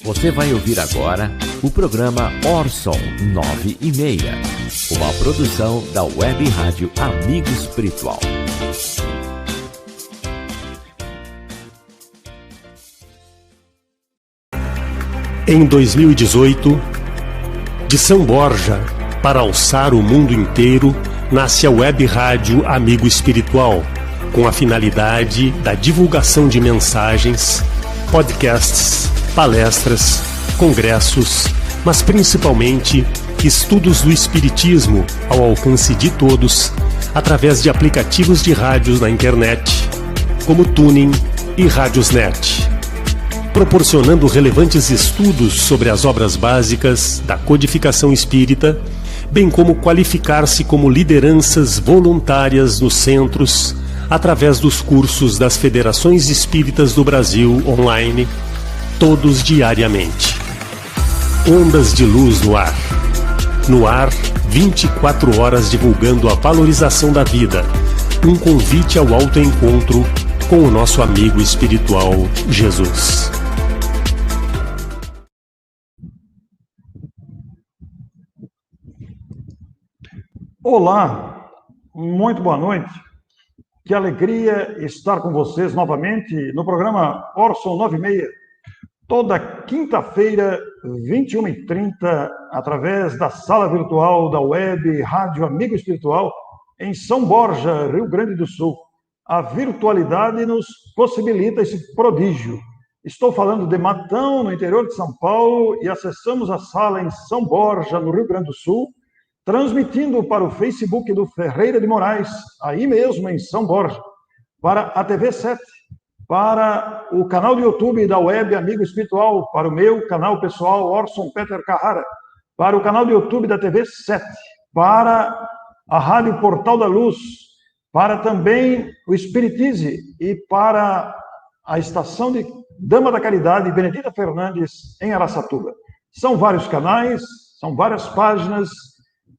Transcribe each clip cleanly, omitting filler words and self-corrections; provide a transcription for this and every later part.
Você vai ouvir agora o programa Orson 9:30, uma produção da Web Rádio Amigo Espiritual. Em 2018, de São Borja para alçar o mundo inteiro, nasce a Web Rádio Amigo Espiritual, com a finalidade da divulgação de mensagens, podcasts, palestras, congressos, mas principalmente estudos do Espiritismo ao alcance de todos, através de aplicativos de rádios na internet, como Tuning e Radiosnet, proporcionando relevantes estudos sobre as obras básicas da codificação espírita, bem como qualificar-se como lideranças voluntárias nos centros, através dos cursos das Federações Espíritas do Brasil online, todos diariamente. Ondas de luz no ar. No ar, 24 horas divulgando a valorização da vida. Um convite ao autoencontro com o nosso amigo espiritual Jesus. Olá, muito boa noite. Que alegria estar com vocês novamente no programa Orson 9:30, toda quinta-feira, 21h30, através da sala virtual da Web Rádio Amigo Espiritual, em São Borja, Rio Grande do Sul. A virtualidade nos possibilita esse prodígio. Estou falando de Matão, no interior de São Paulo, e acessamos a sala em São Borja, no Rio Grande do Sul, transmitindo para o Facebook do Ferreira de Moraes, aí mesmo em São Borja, para a TV 7, para o canal do YouTube da Web Amigo Espiritual, para o meu canal pessoal, Orson Peter Carrara, para o canal do YouTube da TV 7, para a Rádio Portal da Luz, para também o Espiritize e para a estação de Dama da Caridade, Benedita Fernandes, em Araçatuba. São vários canais, são várias páginas,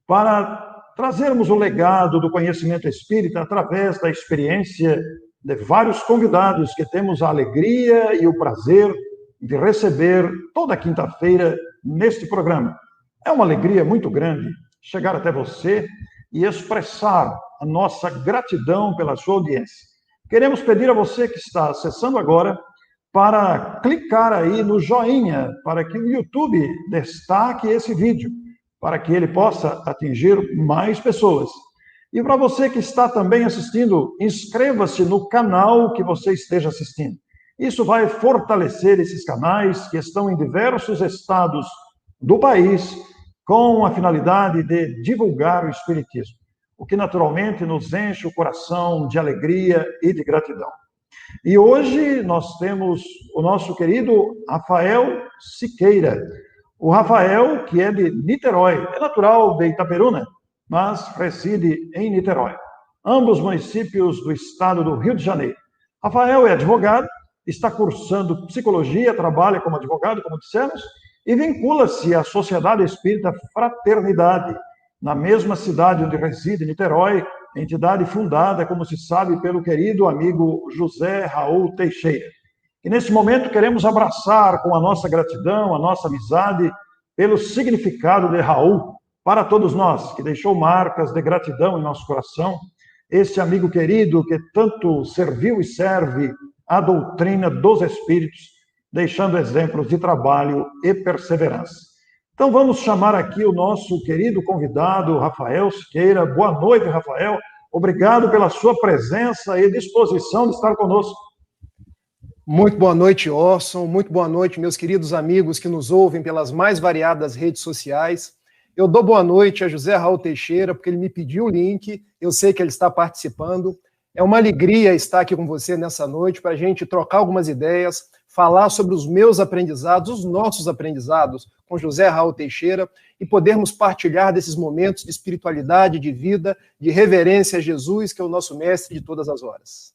para trazermos o legado do conhecimento espírita através da experiência de vários convidados que temos a alegria e o prazer de receber toda quinta-feira neste programa. É uma alegria muito grande chegar até você e expressar a nossa gratidão pela sua audiência. Queremos pedir a você que está acessando agora para clicar aí no joinha, para que o YouTube destaque esse vídeo, para que ele possa atingir mais pessoas. E para você que está também assistindo, inscreva-se no canal que você esteja assistindo. Isso vai fortalecer esses canais que estão em diversos estados do país, com a finalidade de divulgar o Espiritismo, o que naturalmente nos enche o coração de alegria e de gratidão. E hoje nós temos o nosso querido Rafael Siqueira. O Rafael, que é de Niterói, é natural de Itaperuna, mas reside em Niterói, ambos municípios do estado do Rio de Janeiro. Rafael é advogado, está cursando psicologia, trabalha como advogado, como dissemos, e vincula-se à Sociedade Espírita Fraternidade, na mesma cidade onde reside, Niterói, entidade fundada, como se sabe, pelo querido amigo José Raul Teixeira. E nesse momento queremos abraçar com a nossa gratidão, a nossa amizade, pelo significado de Raul para todos nós, que deixou marcas de gratidão em nosso coração, este amigo querido que tanto serviu e serve a doutrina dos Espíritos, deixando exemplos de trabalho e perseverança. Então vamos chamar aqui o nosso querido convidado, Rafael Siqueira. Boa noite, Rafael. Obrigado pela sua presença e disposição de estar conosco. Muito boa noite, Orson. Muito boa noite, meus queridos amigos que nos ouvem pelas mais variadas redes sociais. Eu dou boa noite a José Raul Teixeira, porque ele me pediu o link, eu sei que ele está participando. É uma alegria estar aqui com você nessa noite para a gente trocar algumas ideias, falar sobre os meus aprendizados, os nossos aprendizados com José Raul Teixeira e podermos partilhar desses momentos de espiritualidade, de vida, de reverência a Jesus, que é o nosso mestre de todas as horas.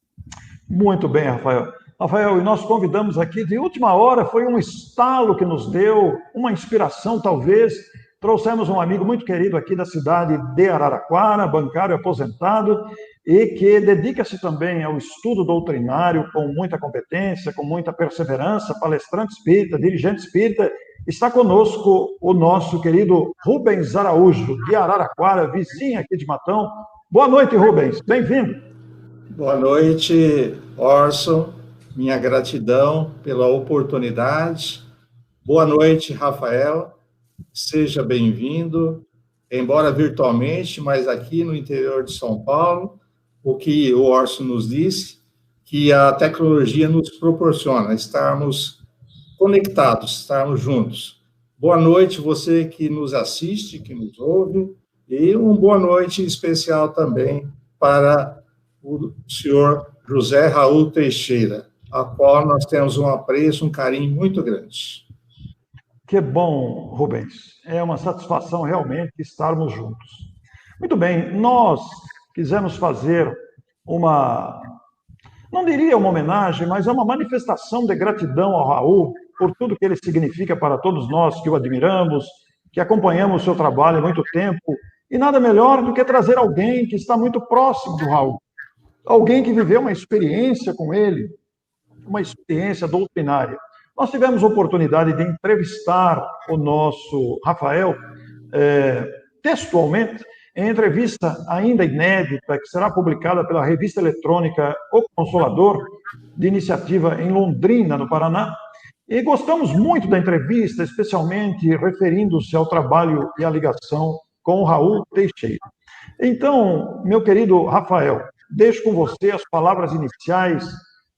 Muito bem, Rafael. Rafael, e nós convidamos aqui, de última hora, foi um estalo que nos deu, uma inspiração talvez. Trouxemos um amigo muito querido aqui da cidade de Araraquara, bancário aposentado, e que dedica-se também ao estudo doutrinário com muita competência, com muita perseverança, palestrante espírita, dirigente espírita. Está conosco o nosso querido Rubens Araújo, de Araraquara, vizinho aqui de Matão. Boa noite, Rubens. Bem-vindo. Boa noite, Orson. Minha gratidão pela oportunidade. Boa noite, Rafael. Seja bem-vindo, embora virtualmente, mas aqui no interior de São Paulo, o que o Orson nos disse, que a tecnologia nos proporciona estarmos conectados, estarmos juntos. Boa noite, você que nos assiste, que nos ouve, e uma boa noite especial também para o senhor José Raul Teixeira, a qual nós temos um apreço, um carinho muito grande. Que bom, Rubens. É uma satisfação realmente estarmos juntos. Muito bem, nós quisemos fazer não diria uma homenagem, mas é uma manifestação de gratidão ao Raul por tudo que ele significa para todos nós que o admiramos, que acompanhamos o seu trabalho há muito tempo, e nada melhor do que trazer alguém que está muito próximo do Raul, alguém que viveu uma experiência com ele, uma experiência doutrinária. Nós tivemos a oportunidade de entrevistar o nosso Rafael textualmente, em entrevista ainda inédita, que será publicada pela revista eletrônica O Consolador, de iniciativa em Londrina, no Paraná. E gostamos muito da entrevista, especialmente referindo-se ao trabalho e à ligação com o Raul Teixeira. Então, meu querido Rafael, deixo com você as palavras iniciais,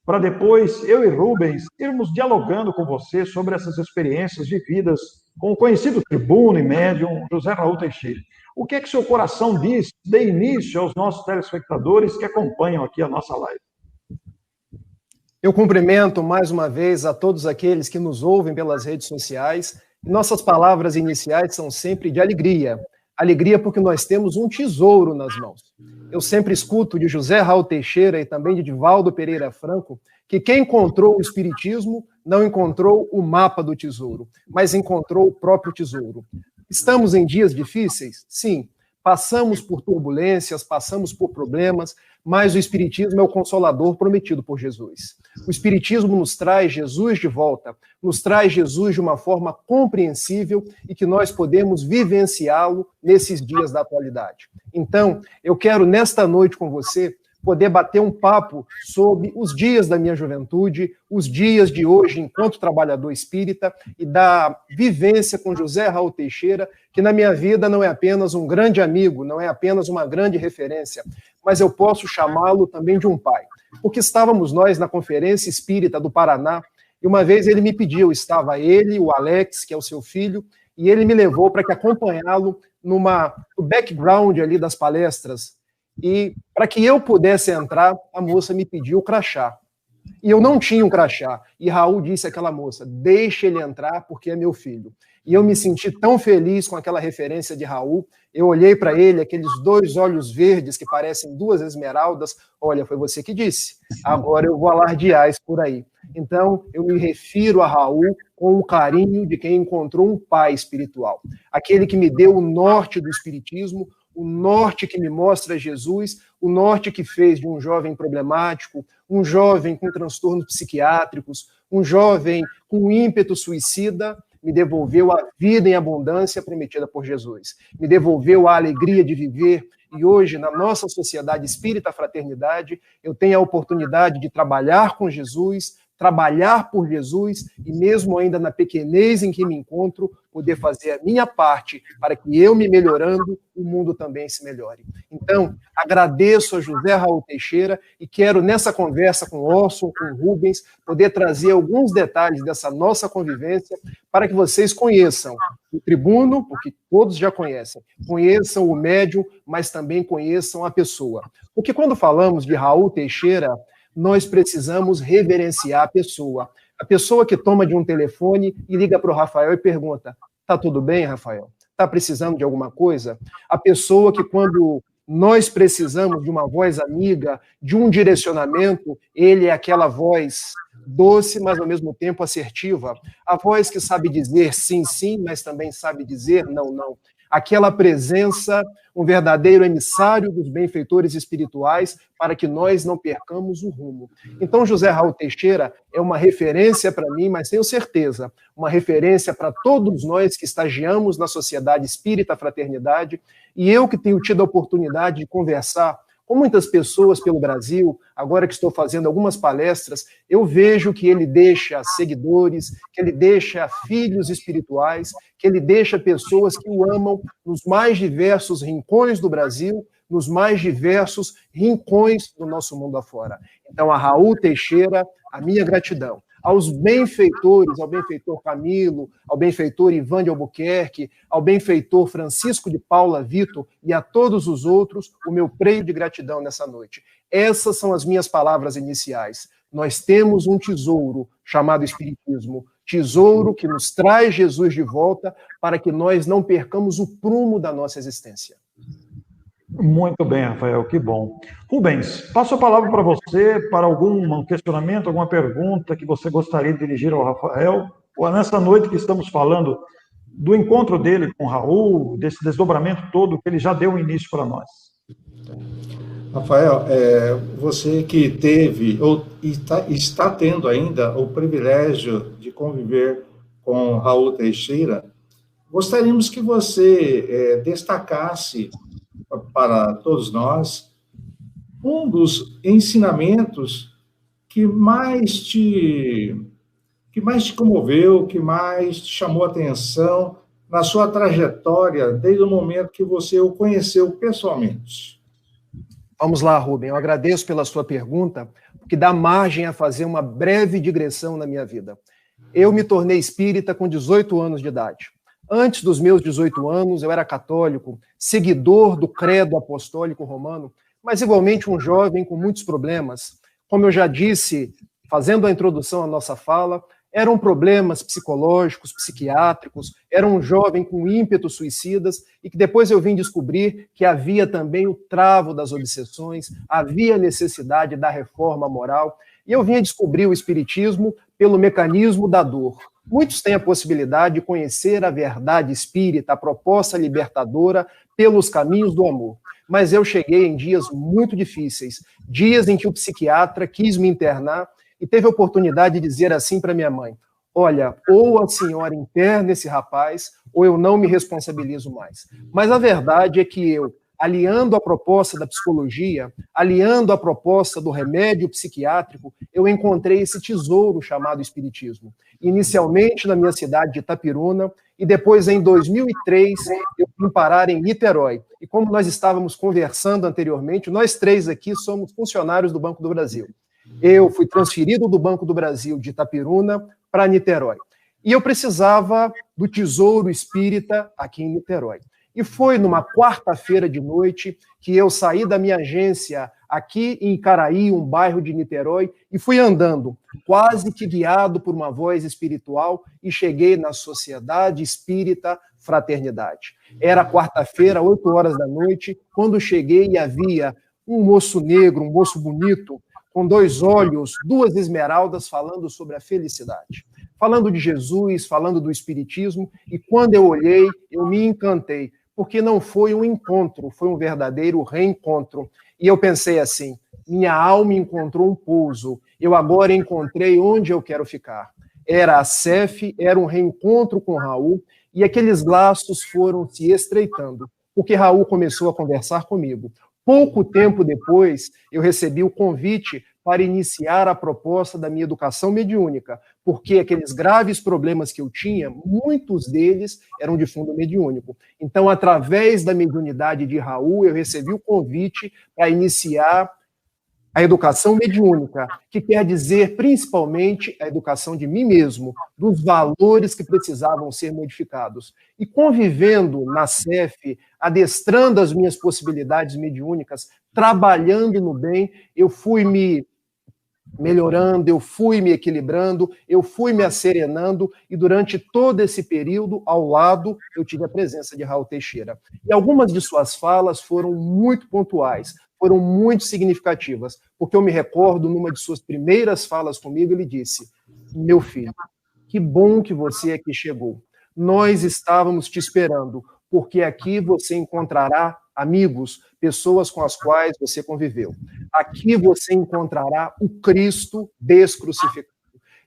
para depois eu e Rubens irmos dialogando com você sobre essas experiências vividas com o conhecido tribuno e médium José Raul Teixeira. O que é que seu coração diz de início aos nossos telespectadores que acompanham aqui a nossa live? Eu cumprimento mais uma vez a todos aqueles que nos ouvem pelas redes sociais. Nossas palavras iniciais são sempre de alegria. Alegria porque nós temos um tesouro nas mãos. Eu sempre escuto de José Raul Teixeira e também de Divaldo Pereira Franco que quem encontrou o Espiritismo não encontrou o mapa do tesouro, mas encontrou o próprio tesouro. Estamos em dias difíceis? Sim. Passamos por turbulências, passamos por problemas, mas o Espiritismo é o consolador prometido por Jesus. O Espiritismo nos traz Jesus de volta, nos traz Jesus de uma forma compreensível e que nós podemos vivenciá-lo nesses dias da atualidade. Então, eu quero, nesta noite com você, poder bater um papo sobre os dias da minha juventude, os dias de hoje enquanto trabalhador espírita e da vivência com José Raul Teixeira, que na minha vida não é apenas um grande amigo, não é apenas uma grande referência, mas eu posso chamá-lo também de um pai. Porque estávamos nós na Conferência Espírita do Paraná, e uma vez ele me pediu, estava ele, o Alex, que é o seu filho, e ele me levou para que acompanhá-lo no background ali das palestras. E para que eu pudesse entrar, a moça me pediu o crachá. E eu não tinha um crachá. E Raul disse àquela moça, deixe ele entrar porque é meu filho. E eu me senti tão feliz com aquela referência de Raul. Eu olhei para ele, aqueles dois olhos verdes que parecem duas esmeraldas. Olha, foi você que disse. Agora eu vou alardear isso por aí. Então, eu me refiro a Raul com o carinho de quem encontrou um pai espiritual. Aquele que me deu o norte do espiritismo, o norte que me mostra Jesus, o norte que fez de um jovem problemático, um jovem com transtornos psiquiátricos, um jovem com ímpeto suicida, me devolveu a vida em abundância prometida por Jesus. Me devolveu a alegria de viver. E hoje, na nossa sociedade espírita fraternidade, eu tenho a oportunidade de trabalhar com Jesus, trabalhar por Jesus e mesmo ainda na pequenez em que me encontro, poder fazer a minha parte para que eu me melhorando, o mundo também se melhore. Então, agradeço a José Raul Teixeira e quero nessa conversa com o Orson, com o Rubens, poder trazer alguns detalhes dessa nossa convivência para que vocês conheçam o tribuno, porque todos já conhecem, conheçam o médium, mas também conheçam a pessoa. Porque quando falamos de Raul Teixeira, nós precisamos reverenciar a pessoa que toma de um telefone e liga para o Rafael e pergunta, tá tudo bem, Rafael? Tá precisando de alguma coisa? A pessoa que quando nós precisamos de uma voz amiga, de um direcionamento, ele é aquela voz doce, mas ao mesmo tempo assertiva, a voz que sabe dizer sim, sim, mas também sabe dizer não, não. aquela presença, um verdadeiro emissário dos benfeitores espirituais, para que nós não percamos o rumo. Então, José Raul Teixeira é uma referência para mim, mas tenho certeza, uma referência para todos nós que estagiamos na Sociedade Espírita Fraternidade, e eu que tenho tido a oportunidade de conversar com muitas pessoas pelo Brasil, agora que estou fazendo algumas palestras, eu vejo que ele deixa seguidores, que ele deixa filhos espirituais, que ele deixa pessoas que o amam nos mais diversos rincões do Brasil, nos mais diversos rincões do nosso mundo afora. Então, a Raul Teixeira, a minha gratidão. Aos benfeitores, ao benfeitor Camilo, ao benfeitor Ivan de Albuquerque, ao benfeitor Francisco de Paula Vitor e a todos os outros, o meu preio de gratidão nessa noite. Essas são as minhas palavras iniciais. Nós temos um tesouro chamado Espiritismo, tesouro que nos traz Jesus de volta para que nós não percamos o prumo da nossa existência. Muito bem, Rafael, que bom. Rubens, passo a palavra para você, para algum questionamento, alguma pergunta que você gostaria de dirigir ao Rafael, ou nessa noite que estamos falando do encontro dele com o Raul, desse desdobramento todo que ele já deu início para nós. Rafael, você que teve, ou está tendo ainda, o privilégio de conviver com Raul Teixeira, gostaríamos que você destacasse para todos nós um dos ensinamentos que mais te comoveu, que mais te chamou a atenção na sua trajetória desde o momento que você o conheceu pessoalmente. Vamos lá, Rubem, eu agradeço pela sua pergunta, porque dá margem a fazer uma breve digressão na minha vida. Eu me tornei espírita com 18 anos de idade. Antes dos meus 18 anos, eu era católico, seguidor do credo apostólico romano, mas igualmente um jovem com muitos problemas. Como eu já disse, fazendo a introdução à nossa fala, eram problemas psicológicos, psiquiátricos, era um jovem com ímpetos suicidas e que depois eu vim descobrir que havia também o travo das obsessões, havia necessidade da reforma moral, e eu vim descobrir o Espiritismo pelo mecanismo da dor. Muitos têm a possibilidade de conhecer a verdade espírita, a proposta libertadora pelos caminhos do amor. Mas eu cheguei em dias muito difíceis, dias em que o psiquiatra quis me internar e teve a oportunidade de dizer assim para minha mãe: olha, ou a senhora interna esse rapaz, ou eu não me responsabilizo mais. Mas a verdade é que eu, aliando a proposta da psicologia, aliando a proposta do remédio psiquiátrico, eu encontrei esse tesouro chamado Espiritismo. Inicialmente na minha cidade de Itapiruna, e depois em 2003 eu vim parar em Niterói. E como nós estávamos conversando anteriormente, nós três aqui somos funcionários do Banco do Brasil. Eu fui transferido do Banco do Brasil de Itapiruna para Niterói. E eu precisava do tesouro espírita aqui em Niterói. E foi numa quarta-feira de noite que eu saí da minha agência aqui em Caraí, um bairro de Niterói, e fui andando, quase que guiado por uma voz espiritual, e cheguei na Sociedade Espírita Fraternidade. Era quarta-feira, 8 horas da noite, quando cheguei e havia um moço negro, um moço bonito, com 2 olhos, 2 esmeraldas, falando sobre a felicidade. Falando de Jesus, falando do Espiritismo, e quando eu olhei, eu me encantei, porque não foi um encontro, foi um verdadeiro reencontro. E eu pensei assim, minha alma encontrou um pouso, eu agora encontrei onde eu quero ficar. Era a CEF, era um reencontro com Raul, e aqueles laços foram se estreitando, porque Raul começou a conversar comigo. Pouco tempo depois, eu recebi o convite para iniciar a proposta da minha educação mediúnica, porque aqueles graves problemas que eu tinha, muitos deles eram de fundo mediúnico. Então, através da mediunidade de Raul, eu recebi o convite para iniciar a educação mediúnica, que quer dizer principalmente a educação de mim mesmo, dos valores que precisavam ser modificados. E convivendo na CEF, adestrando as minhas possibilidades mediúnicas, trabalhando no bem, eu fui me melhorando, eu fui me equilibrando, eu fui me asserenando, e durante todo esse período, ao lado, eu tive a presença de Raul Teixeira. E algumas de suas falas foram muito pontuais, foram muito significativas, porque eu me recordo, numa de suas primeiras falas comigo, ele disse: meu filho, que bom que você aqui chegou. Nós estávamos te esperando. porque aqui você encontrará amigos, pessoas com as quais você conviveu. Aqui você encontrará o Cristo descrucificado.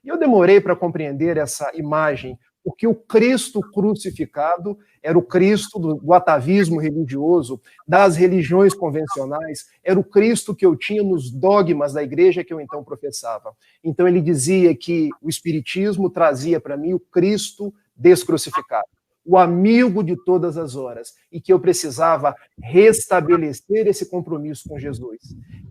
E eu demorei para compreender essa imagem, porque o Cristo crucificado era o Cristo do atavismo religioso, das religiões convencionais, era o Cristo que eu tinha nos dogmas da igreja que eu então professava. Então ele dizia que o Espiritismo trazia para mim o Cristo descrucificado, o amigo de todas as horas, e que eu precisava restabelecer esse compromisso com Jesus,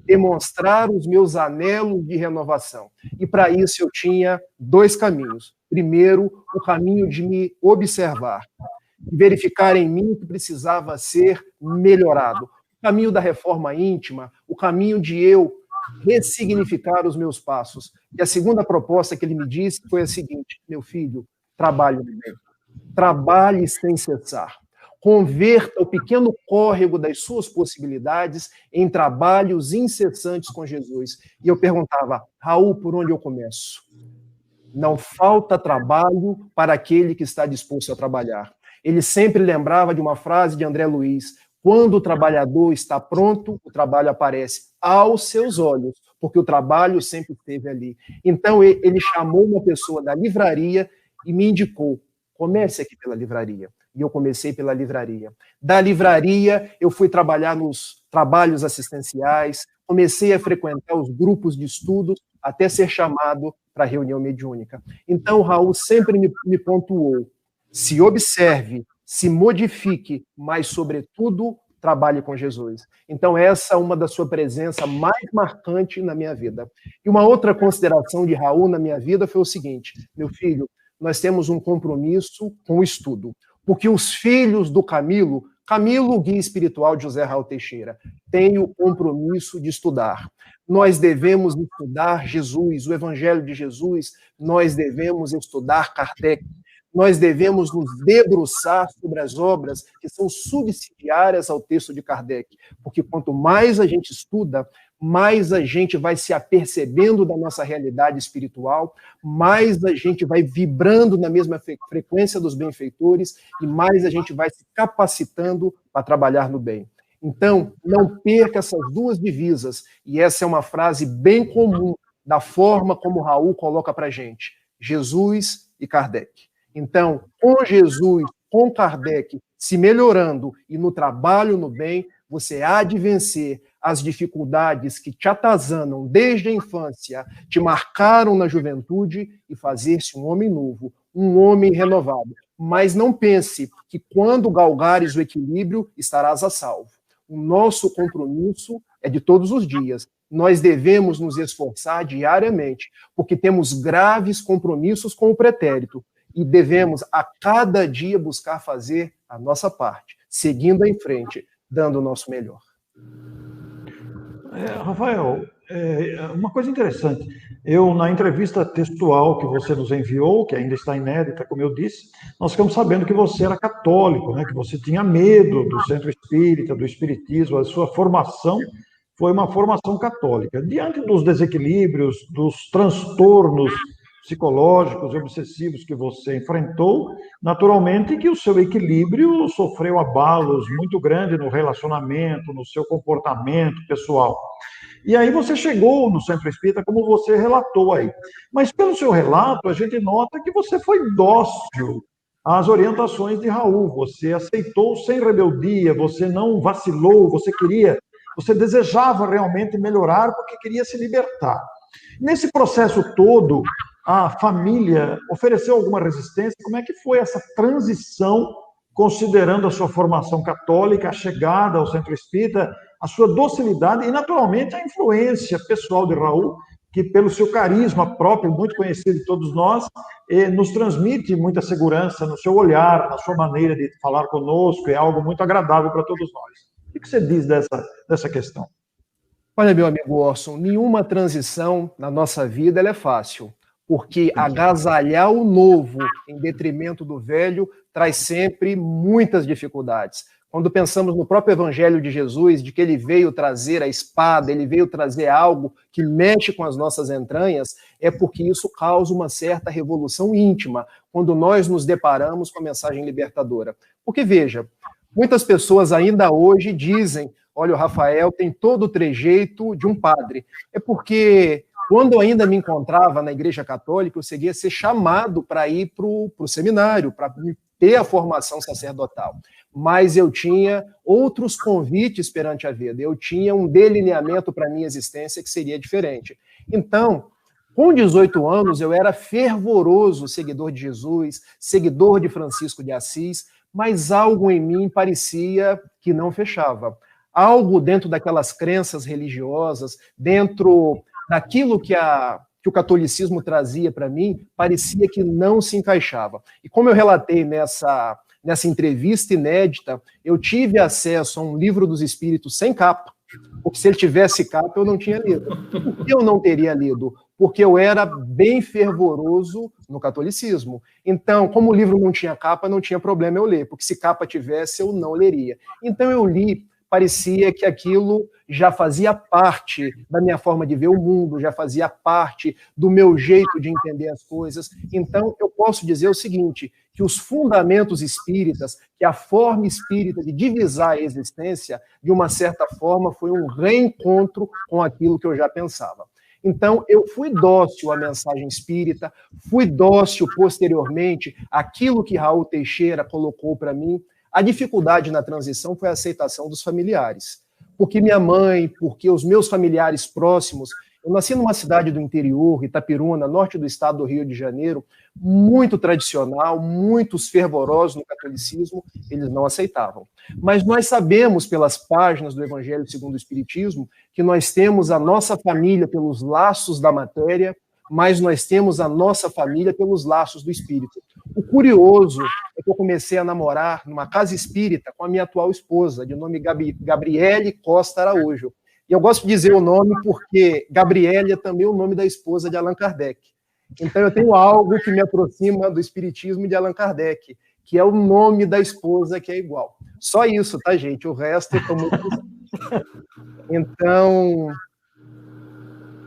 demonstrar os meus anelos de renovação. E para isso eu tinha dois caminhos. Primeiro, o caminho de me observar, verificar em mim o que precisava ser melhorado. O caminho da reforma íntima, o caminho de eu ressignificar os meus passos. E a segunda proposta que ele me disse foi a seguinte: meu filho, trabalhe bem. Trabalhe sem cessar. Converta o pequeno córrego das suas possibilidades em trabalhos incessantes com Jesus. E eu perguntava: Raul, por onde eu começo? Não falta trabalho para aquele que está disposto a trabalhar. Ele sempre lembrava de uma frase de André Luiz: quando o trabalhador está pronto, o trabalho aparece aos seus olhos, porque o trabalho sempre esteve ali. Então ele chamou uma pessoa da livraria e me indicou: comece aqui pela livraria. E eu comecei pela livraria. Da livraria, eu fui trabalhar nos trabalhos assistenciais, comecei a frequentar os grupos de estudos, até ser chamado para a reunião mediúnica. Então, Raul sempre me pontuou: se observe, se modifique, mas, sobretudo, trabalhe com Jesus. Então, essa é uma da sua presença mais marcante na minha vida. E uma outra consideração de Raul na minha vida foi o seguinte: meu filho, nós temos um compromisso com o estudo, porque os filhos do Camilo, o guia espiritual de José Raul Teixeira, têm o compromisso de estudar. Nós devemos estudar Jesus, o Evangelho de Jesus, nós devemos estudar Kardec, nós devemos nos debruçar sobre as obras que são subsidiárias ao texto de Kardec, porque quanto mais a gente estuda, mais a gente vai se apercebendo da nossa realidade espiritual, mais a gente vai vibrando na mesma frequência dos benfeitores e mais a gente vai se capacitando para trabalhar no bem. Então, não perca essas duas divisas, e essa é uma frase bem comum da forma como Raul coloca para a gente: Jesus e Kardec. Então, com Jesus, com Kardec, se melhorando e no trabalho no bem, você há de vencer as dificuldades que te atazanam desde a infância, te marcaram na juventude e fazer-se um homem novo, um homem renovado. Mas não pense que quando galgares o equilíbrio, estarás a salvo. O nosso compromisso é de todos os dias. Nós devemos nos esforçar diariamente, porque temos graves compromissos com o pretérito e devemos a cada dia buscar fazer a nossa parte, seguindo em frente, dando o nosso melhor. Rafael, uma coisa interessante, eu na entrevista textual que você nos enviou, que ainda está inédita, como eu disse, nós ficamos sabendo que você era católico, né, que você tinha medo do centro espírita, do espiritismo, a sua formação foi uma formação católica. Diante dos desequilíbrios, dos transtornos psicológicos e obsessivos que você enfrentou, naturalmente que o seu equilíbrio sofreu abalos muito grandes no relacionamento, no seu comportamento pessoal. E aí você chegou no Centro Espírita, como você relatou aí. Mas pelo seu relato, a gente nota que você foi dócil às orientações de Raul, você aceitou sem rebeldia, você não vacilou, você desejava realmente melhorar porque queria se libertar. Nesse processo todo, a família ofereceu alguma resistência? Como é que foi essa transição, considerando a sua formação católica, a chegada ao Centro Espírita, a sua docilidade e, naturalmente, a influência pessoal de Raul, que, pelo seu carisma próprio, muito conhecido de todos nós, nos transmite muita segurança no seu olhar, na sua maneira de falar conosco, é algo muito agradável para todos nós. O que você diz dessa questão? Olha, meu amigo Orson, nenhuma transição na nossa vida ela é fácil, porque agasalhar o novo em detrimento do velho traz sempre muitas dificuldades. Quando pensamos no próprio Evangelho de Jesus, de que ele veio trazer a espada, ele veio trazer algo que mexe com as nossas entranhas, é porque isso causa uma certa revolução íntima, quando nós nos deparamos com a mensagem libertadora. Porque, veja, Muitas pessoas ainda hoje dizem, olha, o Rafael tem todo o trejeito de um padre. É porque, quando eu ainda me encontrava na Igreja Católica, eu cheguei a ser chamado para ir para o seminário, para ter a formação sacerdotal. Mas eu tinha outros convites perante a vida, eu tinha um delineamento para a minha existência que seria diferente. Então, com 18 anos, eu era fervoroso seguidor de Jesus, seguidor de Francisco de Assis, mas algo em mim parecia que não fechava. Algo dentro daquelas crenças religiosas, dentro daquilo que o catolicismo trazia para mim, parecia que não se encaixava. E como eu relatei nessa entrevista inédita, eu tive acesso a um livro dos Espíritos sem capa, porque se ele tivesse capa, eu não tinha lido. Por que eu não teria lido? Porque eu era bem fervoroso no catolicismo. Então, como o livro não tinha capa, não tinha problema eu ler, porque se capa tivesse, eu não leria. Então eu li, parecia que aquilo já fazia parte da minha forma de ver o mundo, já fazia parte do meu jeito de entender as coisas. Então, eu posso dizer o seguinte, que os fundamentos espíritas, que a forma espírita de divisar a existência, de uma certa forma, foi um reencontro com aquilo que eu já pensava. Então, eu fui dócil à mensagem espírita, fui dócil posteriormente àquilo que Raul Teixeira colocou para mim. A dificuldade na transição foi a aceitação dos familiares. Porque minha mãe, porque os meus familiares próximos, eu nasci numa cidade do interior, Itapiruna, norte do estado do Rio de Janeiro, muito tradicional, muitos fervorosos no catolicismo, eles não aceitavam. Mas nós sabemos pelas páginas do Evangelho segundo o Espiritismo que nós temos a nossa família pelos laços da matéria, mas nós temos a nossa família pelos laços do espírito. O curioso é que eu comecei a namorar numa casa espírita com a minha atual esposa, de nome Gabriele Costa Araújo. E eu gosto de dizer o nome porque Gabriele é também o nome da esposa de Allan Kardec. Então eu tenho algo que me aproxima do espiritismo de Allan Kardec, que é o nome da esposa que é igual. Só isso, tá, gente? O resto eu estou muito... Então...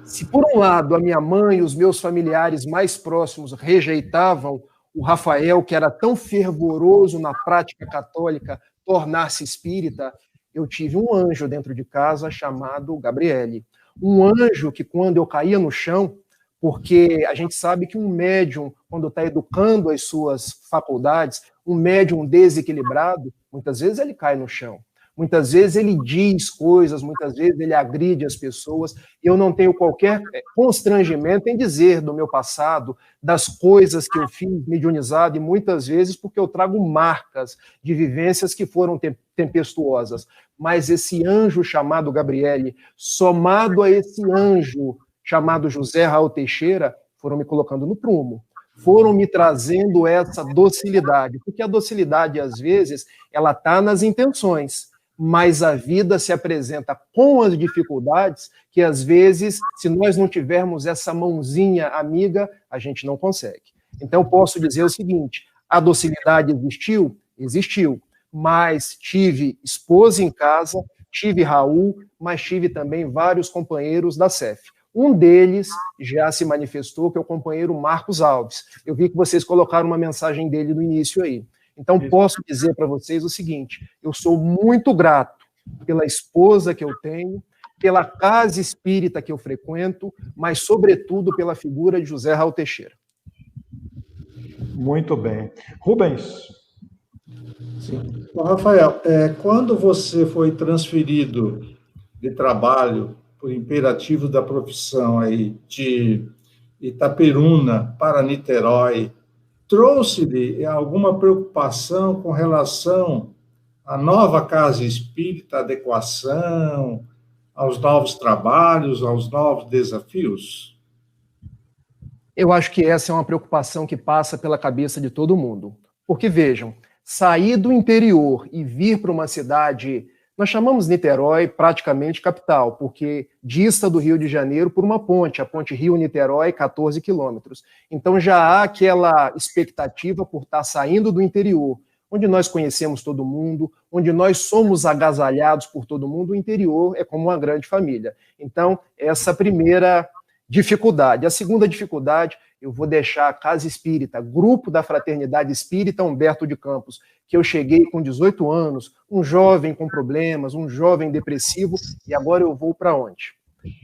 Se, por um lado, a minha mãe e os meus familiares mais próximos rejeitavam o Rafael, que era tão fervoroso na prática católica, tornar-se espírita, eu tive um anjo dentro de casa chamado Gabriele. Um anjo que, quando eu caía no chão, porque a gente sabe que um médium, quando está educando as suas faculdades, um médium desequilibrado, muitas vezes ele cai no chão. Muitas vezes ele diz coisas, muitas vezes ele agride as pessoas, e eu não tenho qualquer constrangimento em dizer do meu passado, das coisas que eu fiz mediunizado, e muitas vezes porque eu trago marcas de vivências que foram tempestuosas. Mas esse anjo chamado Gabriele, somado a esse anjo chamado José Raul Teixeira, foram me colocando no prumo. Foram me trazendo essa docilidade, porque a docilidade, às vezes, ela está nas intenções, mas a vida se apresenta com as dificuldades que, às vezes, se nós não tivermos essa mãozinha amiga, a gente não consegue. Então, eu posso dizer o seguinte, a docilidade existiu? Existiu, mas tive esposa em casa, tive Raul, mas tive também vários companheiros da CEF. Um deles já se manifestou, que é o companheiro Marcos Alves. Eu vi que vocês colocaram uma mensagem dele no início aí. Então, posso dizer para vocês o seguinte, eu sou muito grato pela esposa que eu tenho, pela casa espírita que eu frequento, mas, sobretudo, pela figura de José Raul Teixeira. Muito bem. Rubens. Sim. Bom, Rafael, quando você foi transferido de trabalho por imperativo da profissão aí de Itapiruna para Niterói, trouxe-lhe alguma preocupação com relação à nova casa espírita, adequação, aos novos trabalhos, aos novos desafios? Eu acho que essa é uma preocupação que passa pela cabeça de todo mundo. Porque, vejam, sair do interior e vir para uma cidade... Nós chamamos Niterói praticamente capital, porque dista do Rio de Janeiro por uma ponte, a ponte Rio-Niterói, 14 quilômetros. Então já há aquela expectativa por estar saindo do interior, onde nós conhecemos todo mundo, onde nós somos agasalhados por todo mundo. O interior é como uma grande família. Então, essa primeira dificuldade. A segunda dificuldade eu vou deixar a Casa Espírita, grupo da Fraternidade Espírita Humberto de Campos, que eu cheguei com 18 anos, um jovem com problemas, um jovem depressivo, e agora eu vou para onde?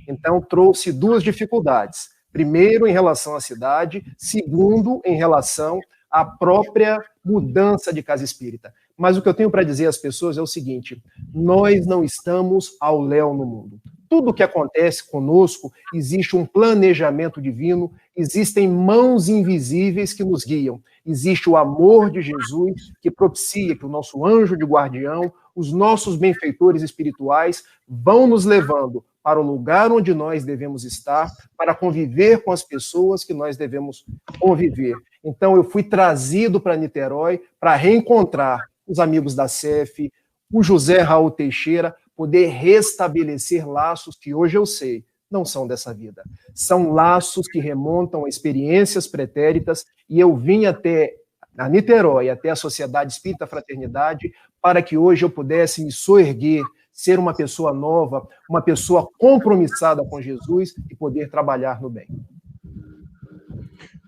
Então, trouxe duas dificuldades. Primeiro, em relação à cidade. Segundo, em relação à própria mudança de Casa Espírita. Mas o que eu tenho para dizer às pessoas é o seguinte: nós não estamos ao léu no mundo. Tudo o que acontece conosco, existe um planejamento divino, existem mãos invisíveis que nos guiam, existe o amor de Jesus que propicia que o nosso anjo de guardião, os nossos benfeitores espirituais vão nos levando para o lugar onde nós devemos estar, para conviver com as pessoas que nós devemos conviver. Então eu fui trazido para Niterói para reencontrar os amigos da CEF, o José Raul Teixeira, poder restabelecer laços que hoje eu sei não são dessa vida. São laços que remontam a experiências pretéritas, e eu vim até a Niterói, até a Sociedade Espírita Fraternidade, para que hoje eu pudesse me soerguer, ser uma pessoa nova, uma pessoa compromissada com Jesus e poder trabalhar no bem.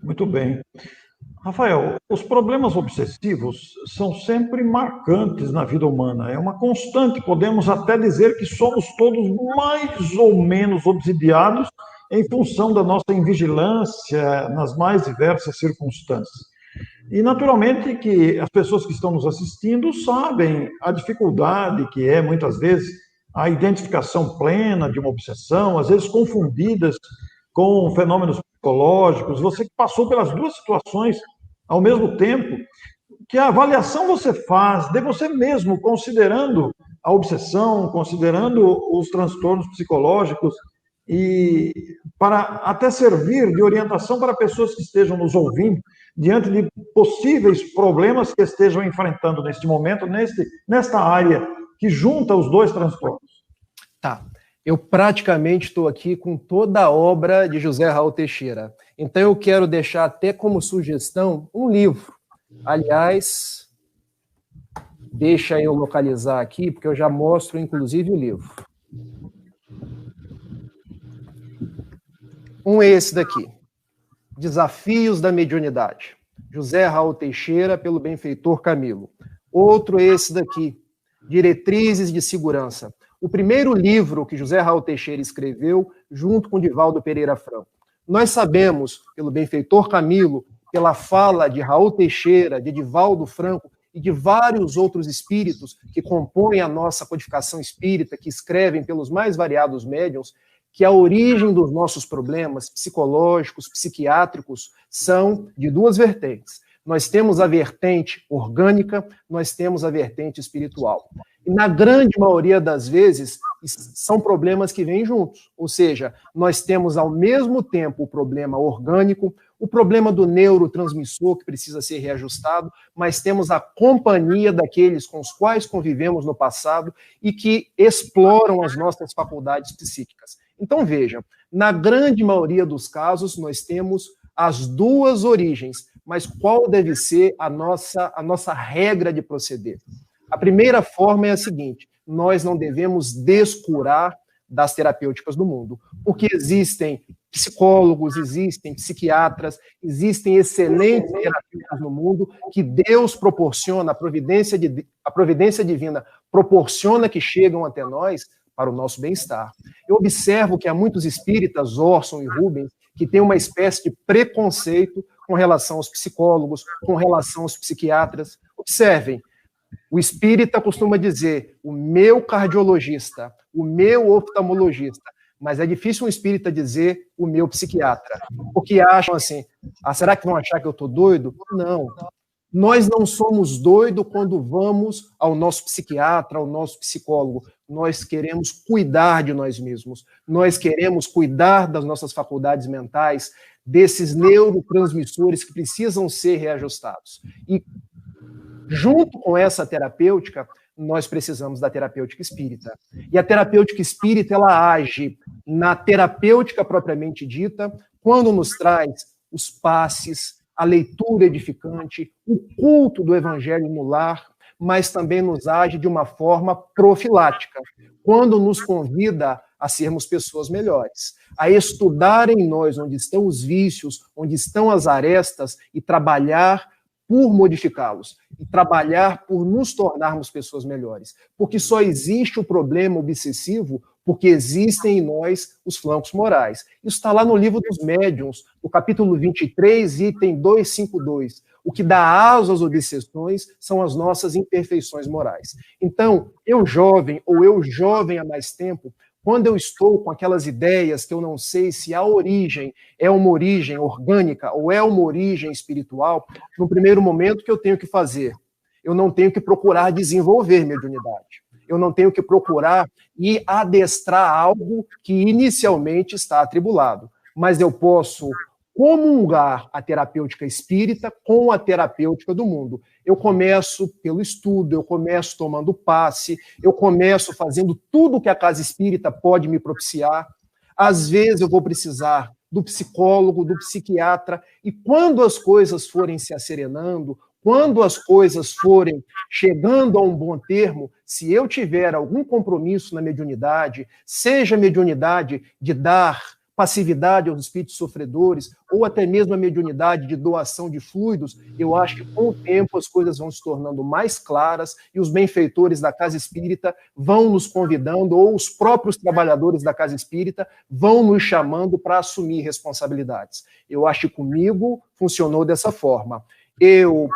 Muito bem. Rafael, os problemas obsessivos são sempre marcantes na vida humana. É uma constante, podemos até dizer que somos todos mais ou menos obsidiados em função da nossa invigilância nas mais diversas circunstâncias. E, naturalmente, que as pessoas que estão nos assistindo sabem a dificuldade que é, muitas vezes, a identificação plena de uma obsessão, às vezes confundidas com fenômenos psicológicos. Você que passou pelas duas situações ao mesmo tempo, que a avaliação você faz de você mesmo, considerando a obsessão, considerando os transtornos psicológicos, e para até servir de orientação para pessoas que estejam nos ouvindo, diante de possíveis problemas que estejam enfrentando neste momento, nesta área que junta os dois transtornos. Tá. Eu praticamente estou aqui com toda a obra de José Raul Teixeira. Então eu quero deixar até como sugestão um livro. Aliás, deixa eu localizar aqui, porque eu já mostro inclusive o livro. Um é esse daqui, Desafios da Mediunidade, José Raul Teixeira, pelo benfeitor Camilo. Outro é esse daqui, Diretrizes de Segurança. O primeiro livro que José Raul Teixeira escreveu, junto com Divaldo Pereira Franco. Nós sabemos, pelo benfeitor Camilo, pela fala de Raul Teixeira, de Divaldo Franco e de vários outros espíritos que compõem a nossa codificação espírita, que escrevem pelos mais variados médiuns, que a origem dos nossos problemas psicológicos, psiquiátricos, são de duas vertentes. Nós temos a vertente orgânica, nós temos a vertente espiritual. E na grande maioria das vezes, são problemas que vêm juntos. Ou seja, nós temos ao mesmo tempo o problema orgânico, o problema do neurotransmissor que precisa ser reajustado, mas temos a companhia daqueles com os quais convivemos no passado e que exploram as nossas faculdades psíquicas. Então vejam, na grande maioria dos casos nós temos as duas origens, mas qual deve ser a nossa regra de proceder? A primeira forma é a seguinte: nós não devemos descurar das terapêuticas do mundo, porque existem psicólogos, existem psiquiatras, existem excelentes terapeutas no mundo que Deus proporciona, a providência divina proporciona que chegam até nós para o nosso bem-estar. Eu observo que há muitos espíritas, Orson e Rubens, que têm uma espécie de preconceito com relação aos psicólogos, com relação aos psiquiatras. Observem, o espírita costuma dizer, o meu cardiologista, o meu oftalmologista, mas é difícil um espírita dizer o meu psiquiatra, porque acham assim, será que vão achar que eu estou doido? Não. Nós não somos doidos quando vamos ao nosso psiquiatra, ao nosso psicólogo. Nós queremos cuidar de nós mesmos. Nós queremos cuidar das nossas faculdades mentais, desses neurotransmissores que precisam ser reajustados. E junto com essa terapêutica, nós precisamos da terapêutica espírita. E a terapêutica espírita, ela age na terapêutica propriamente dita, quando nos traz os passes, a leitura edificante, o culto do evangelho no lar, mas também nos age de uma forma profilática, quando nos convida a sermos pessoas melhores, a estudar em nós onde estão os vícios, onde estão as arestas e trabalhar por modificá-los, e trabalhar por nos tornarmos pessoas melhores. Porque só existe o problema obsessivo porque existem em nós os flancos morais. Isso está lá no livro dos médiuns, no capítulo 23, item 252. O que dá aso às obsessões são as nossas imperfeições morais. Então, eu jovem há mais tempo, quando eu estou com aquelas ideias que eu não sei se a origem é uma origem orgânica ou é uma origem espiritual, no primeiro momento, o que eu tenho que fazer? Eu não tenho que procurar desenvolver mediunidade. Eu não tenho que procurar e adestrar algo que inicialmente está atribulado. Mas eu posso comungar a terapêutica espírita com a terapêutica do mundo. Eu começo pelo estudo, eu começo tomando passe, eu começo fazendo tudo que a casa espírita pode me propiciar. Às vezes eu vou precisar do psicólogo, do psiquiatra, e quando as coisas forem se asserenando, quando as coisas forem chegando a um bom termo, se eu tiver algum compromisso na mediunidade, seja a mediunidade de dar passividade aos espíritos sofredores, ou até mesmo a mediunidade de doação de fluidos, eu acho que com o tempo as coisas vão se tornando mais claras e os benfeitores da casa espírita vão nos convidando, ou os próprios trabalhadores da casa espírita vão nos chamando para assumir responsabilidades. Eu acho que comigo funcionou dessa forma. Eu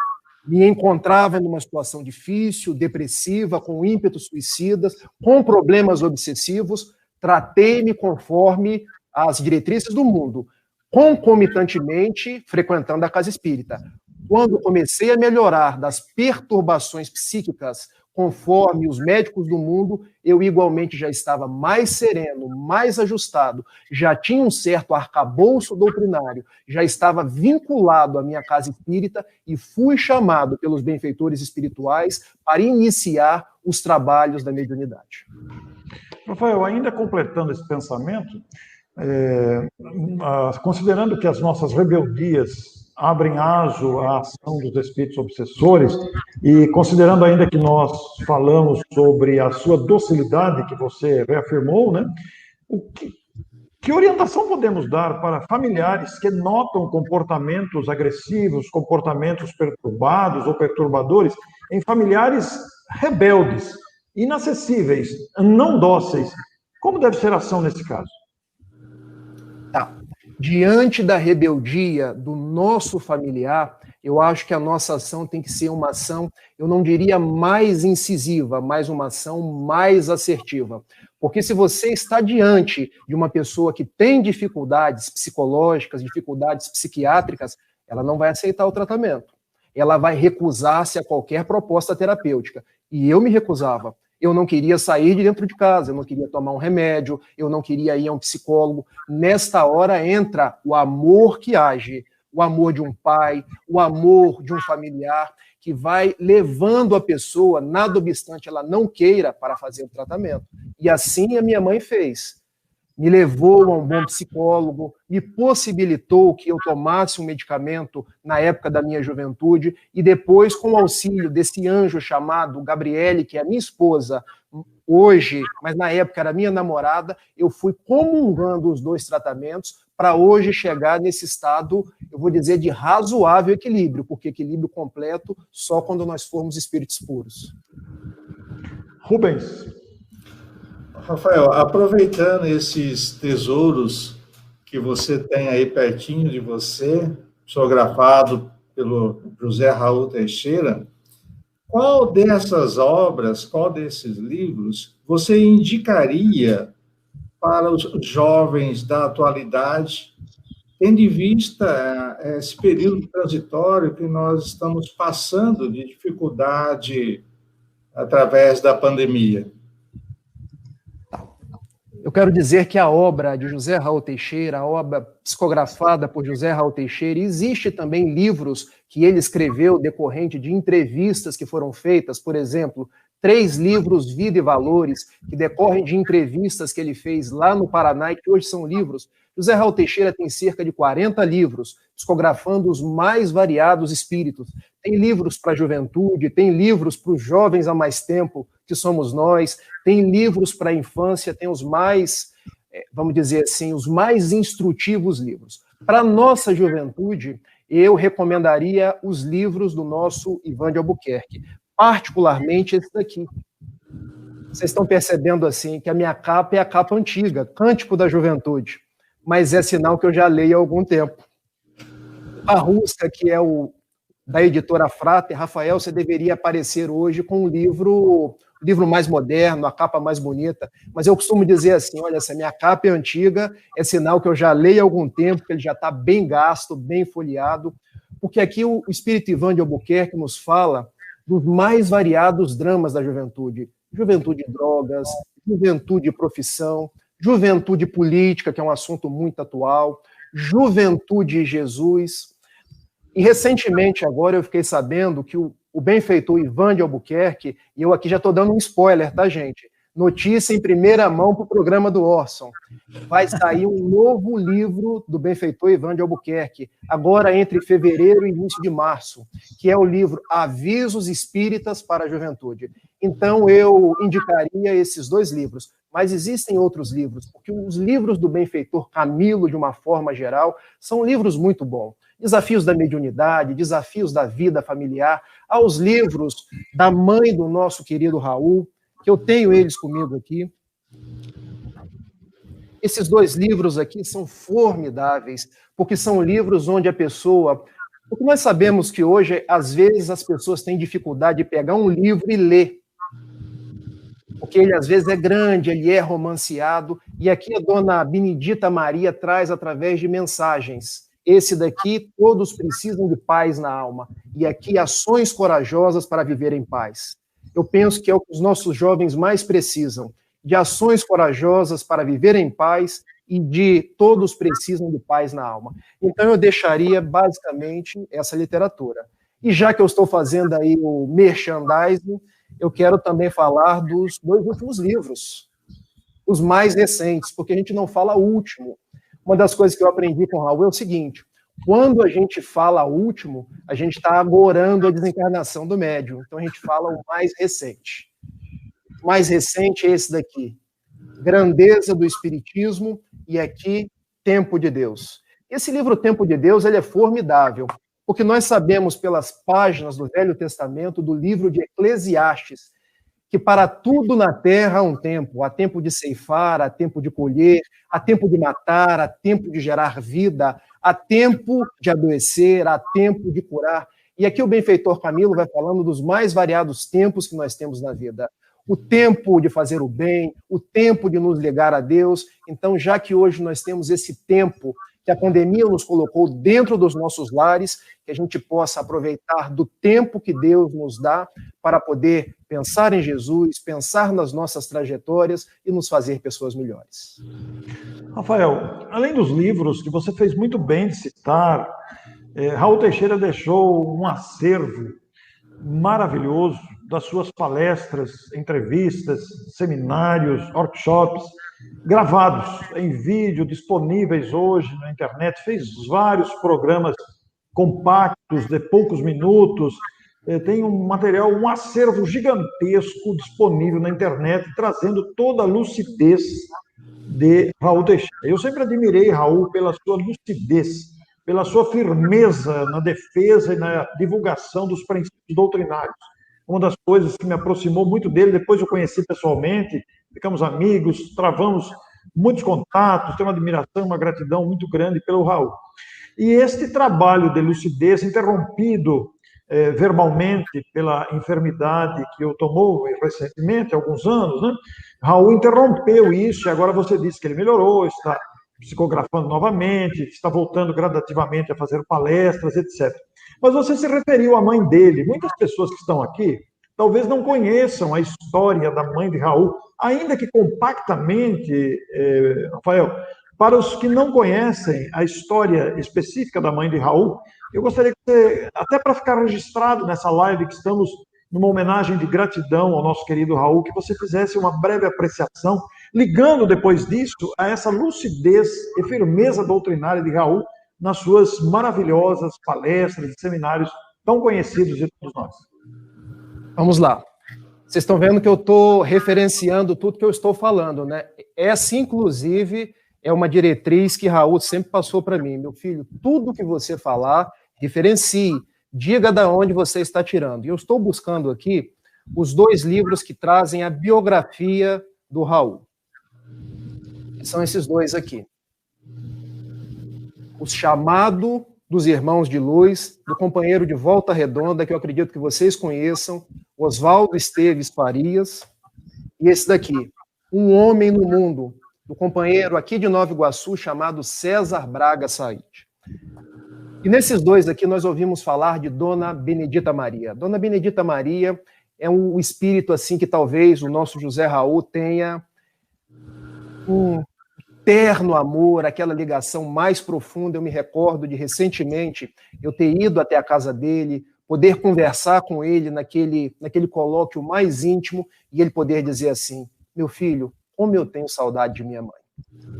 me encontrava numa situação difícil, depressiva, com ímpetos suicidas, com problemas obsessivos, tratei-me conforme as diretrizes do mundo, concomitantemente frequentando a casa espírita. Quando comecei a melhorar das perturbações psíquicas, conforme os médicos do mundo, eu igualmente já estava mais sereno, mais ajustado, já tinha um certo arcabouço doutrinário, já estava vinculado à minha casa espírita e fui chamado pelos benfeitores espirituais para iniciar os trabalhos da mediunidade. Rafael, ainda completando esse pensamento, considerando que as nossas rebeldias abrem aso à ação dos espíritos obsessores, e considerando ainda que nós falamos sobre a sua docilidade, que você reafirmou, né? Que orientação podemos dar para familiares que notam comportamentos agressivos, comportamentos perturbados ou perturbadores em familiares rebeldes, inacessíveis, não dóceis? Como deve ser a ação nesse caso? Tá. Diante da rebeldia do nosso familiar, eu acho que a nossa ação tem que ser uma ação, eu não diria mais incisiva, mas uma ação mais assertiva. Porque se você está diante de uma pessoa que tem dificuldades psicológicas, dificuldades psiquiátricas, ela não vai aceitar o tratamento. Ela vai recusar-se a qualquer proposta terapêutica. E eu me recusava. Eu não queria sair de dentro de casa, eu não queria tomar um remédio, eu não queria ir a um psicólogo. Nesta hora entra o amor que age, o amor de um pai, o amor de um familiar, que vai levando a pessoa, nada obstante ela não queira, para fazer o tratamento. E assim a minha mãe fez. Me levou a um bom psicólogo, me possibilitou que eu tomasse um medicamento na época da minha juventude, e depois, com o auxílio desse anjo chamado Gabriele, que é a minha esposa hoje, mas na época era minha namorada, eu fui comungando os dois tratamentos para hoje chegar nesse estado, eu vou dizer, de razoável equilíbrio, porque equilíbrio completo só quando nós formos espíritos puros. Rubens. Rafael, aproveitando esses tesouros que você tem aí pertinho de você, psicografado pelo José Raul Teixeira, qual dessas obras, qual desses livros você indicaria para os jovens da atualidade, tendo em vista esse período transitório que nós estamos passando de dificuldade através da pandemia? Eu quero dizer que a obra de José Raul Teixeira, a obra psicografada por José Raul Teixeira, existe também livros que ele escreveu decorrente de entrevistas que foram feitas, por exemplo, 3 livros, Vida e Valores, que decorrem de entrevistas que ele fez lá no Paraná e que hoje são livros. José Raul Teixeira tem cerca de 40 livros, psicografando os mais variados espíritos. Tem livros para a juventude, tem livros para os jovens há mais tempo, que somos nós, tem livros para a infância, tem os mais vamos dizer assim, os mais instrutivos livros. Para a nossa juventude, eu recomendaria os livros do nosso Ivan de Albuquerque, particularmente esse daqui. Vocês estão percebendo assim que a minha capa é a capa antiga, Cântico da Juventude, mas é sinal que eu já leio há algum tempo. A Rusca, que é da editora Frater, Rafael, você deveria aparecer hoje com um livro mais moderno, a capa mais bonita, mas eu costumo dizer assim, olha, essa minha capa é antiga, é sinal que eu já leio há algum tempo, que ele já está bem gasto, bem folheado, porque aqui o Espírito Ivan de Albuquerque nos fala dos mais variados dramas da juventude. Juventude e drogas, juventude e profissão, juventude política, que é um assunto muito atual, juventude e Jesus. E recentemente, agora, eu fiquei sabendo que o benfeitor Ivan de Albuquerque, e eu aqui já estou dando um spoiler, tá, gente? Notícia em primeira mão para o programa do Orson. Vai sair um novo livro do benfeitor Ivan de Albuquerque, agora entre fevereiro e início de março, que é o livro Avisos Espíritas para a Juventude. Então, eu indicaria esses 2 livros. Mas existem outros livros, porque os livros do benfeitor Camilo, de uma forma geral, são livros muito bons. Desafios da mediunidade, Desafios da Vida Familiar, aos livros da mãe do nosso querido Raul, que eu tenho eles comigo aqui. Esses 2 livros aqui são formidáveis, porque são livros onde a pessoa... Porque nós sabemos que hoje, às vezes, as pessoas têm dificuldade de pegar um livro e ler. Porque ele, às vezes, é grande, ele é romanceado, e aqui a dona Benedita Maria traz através de mensagens. Esse daqui, todos precisam de paz na alma, e aqui ações corajosas para viver em paz. Eu penso que é o que os nossos jovens mais precisam, de ações corajosas para viver em paz e de todos precisam de paz na alma. Então eu deixaria basicamente essa literatura. E já que eu estou fazendo aí o merchandising, eu quero também falar dos 2 últimos livros, os mais recentes, porque a gente não fala o último. Uma das coisas que eu aprendi com o Raul é o seguinte: quando a gente fala último, a gente está agorando a desencarnação do médium. Então a gente fala o mais recente. O mais recente é esse daqui, Grandeza do Espiritismo, e aqui, Tempo de Deus. Esse livro Tempo de Deus, ele é formidável, porque nós sabemos pelas páginas do Velho Testamento, do livro de Eclesiastes, que para tudo na terra há um tempo. Há tempo de ceifar, há tempo de colher, há tempo de matar, há tempo de gerar vida, há tempo de adoecer, há tempo de curar. E aqui o benfeitor Camilo vai falando dos mais variados tempos que nós temos na vida. O tempo de fazer o bem, o tempo de nos ligar a Deus. Então, já que hoje nós temos esse tempo que a pandemia nos colocou dentro dos nossos lares, que a gente possa aproveitar do tempo que Deus nos dá para poder pensar em Jesus, pensar nas nossas trajetórias e nos fazer pessoas melhores. Rafael, além dos livros que você fez muito bem de citar, Raul Teixeira deixou um acervo maravilhoso das suas palestras, entrevistas, seminários, workshops, gravados em vídeo, disponíveis hoje na internet. Fez vários programas compactos, de poucos minutos. Tem um material, um acervo gigantesco disponível na internet, trazendo toda a lucidez de Raul Teixeira. Eu sempre admirei Raul pela sua lucidez, pela sua firmeza na defesa e na divulgação dos princípios doutrinários. Uma das coisas que me aproximou muito dele, depois eu conheci pessoalmente, ficamos amigos, travamos muitos contatos, tenho uma admiração, uma gratidão muito grande pelo Raul. E este trabalho de lucidez, interrompido verbalmente pela enfermidade que o tomou recentemente, há alguns anos, né? Raul interrompeu isso e agora você disse que ele melhorou, está psicografando novamente, está voltando gradativamente a fazer palestras, etc. Mas você se referiu à mãe dele. Muitas pessoas que estão aqui talvez não conheçam a história da mãe de Raul, ainda que compactamente, Rafael. Para os que não conhecem a história específica da mãe de Raul, eu gostaria que você, até para ficar registrado nessa live que estamos numa homenagem de gratidão ao nosso querido Raul, que você fizesse uma breve apreciação, ligando depois disso a essa lucidez e firmeza doutrinária de Raul nas suas maravilhosas palestras e seminários tão conhecidos de todos nós. Vamos lá. Vocês estão vendo que eu estou referenciando tudo que eu estou falando, né? Essa, inclusive, é uma diretriz que Raul sempre passou para mim. Meu filho, tudo que você falar, referencie, diga de onde você está tirando. E eu estou buscando aqui os 2 livros que trazem a biografia do Raul. São esses 2 aqui. O Chamado dos Irmãos de Luz, do companheiro de Volta Redonda, que eu acredito que vocês conheçam, Oswaldo Esteves Farias, e esse daqui, Um Homem no Mundo, do companheiro aqui de Nova Iguaçu, chamado César Braga Said. E nesses 2 aqui nós ouvimos falar de Dona Benedita Maria. Dona Benedita Maria é um espírito assim que talvez o nosso José Raul tenha um terno amor, aquela ligação mais profunda. Eu me recordo de recentemente eu ter ido até a casa dele, poder conversar com ele naquele colóquio mais íntimo e ele poder dizer assim: meu filho, como eu tenho saudade de minha mãe.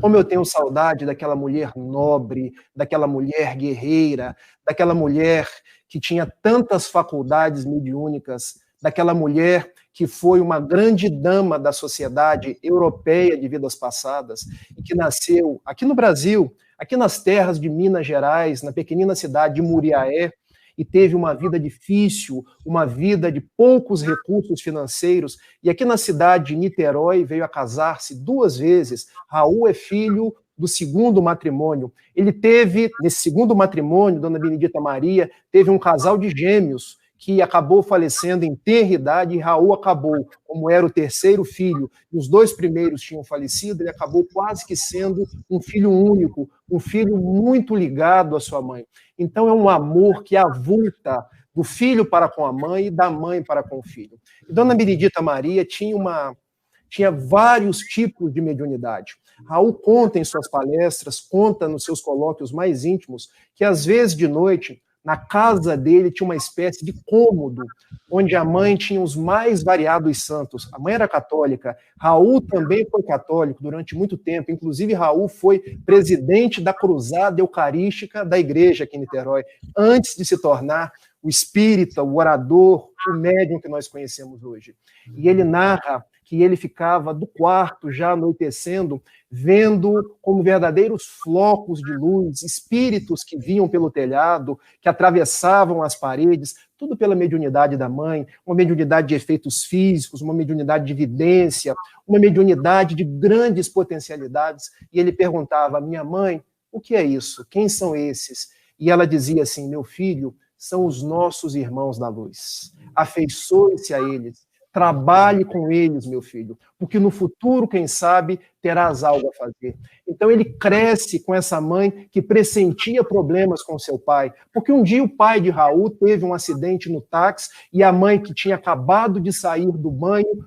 Como eu tenho saudade daquela mulher nobre, daquela mulher guerreira, daquela mulher que tinha tantas faculdades mediúnicas, daquela mulher que foi uma grande dama da sociedade europeia de vidas passadas e que nasceu aqui no Brasil, aqui nas terras de Minas Gerais, na pequenina cidade de Muriaé, e teve uma vida difícil, uma vida de poucos recursos financeiros, e aqui na cidade de Niterói veio a casar-se 2 vezes. Raul é filho do 2º matrimônio. Ele teve, nesse 2º matrimônio, Dona Benedita Maria, teve um casal de gêmeos, que acabou falecendo em tenra idade, e Raul acabou, como era o 3º filho, e os 2 primeiros tinham falecido, ele acabou quase que sendo um filho único, um filho muito ligado à sua mãe. Então é um amor que avulta do filho para com a mãe e da mãe para com o filho. E Dona Benedita Maria tinha vários tipos de mediunidade. Raul conta em suas palestras, conta nos seus colóquios mais íntimos, que às vezes de noite, na casa dele tinha uma espécie de cômodo, onde a mãe tinha os mais variados santos. A mãe era católica, Raul também foi católico durante muito tempo, inclusive Raul foi presidente da Cruzada Eucarística da igreja aqui em Niterói, antes de se tornar o espírita, o orador, o médium que nós conhecemos hoje. E ele narra que ele ficava do quarto, já anoitecendo, vendo como verdadeiros flocos de luz, espíritos que vinham pelo telhado, que atravessavam as paredes, tudo pela mediunidade da mãe, uma mediunidade de efeitos físicos, uma mediunidade de vidência, uma mediunidade de grandes potencialidades. E ele perguntava: minha mãe, o que é isso? Quem são esses? E ela dizia assim: meu filho, são os nossos irmãos da luz. Afeiçoe-se a eles. Trabalhe com eles, meu filho, porque no futuro, quem sabe, terás algo a fazer. Então ele cresce com essa mãe que pressentia problemas com seu pai, porque um dia o pai de Raul teve um acidente no táxi e a mãe, que tinha acabado de sair do banho,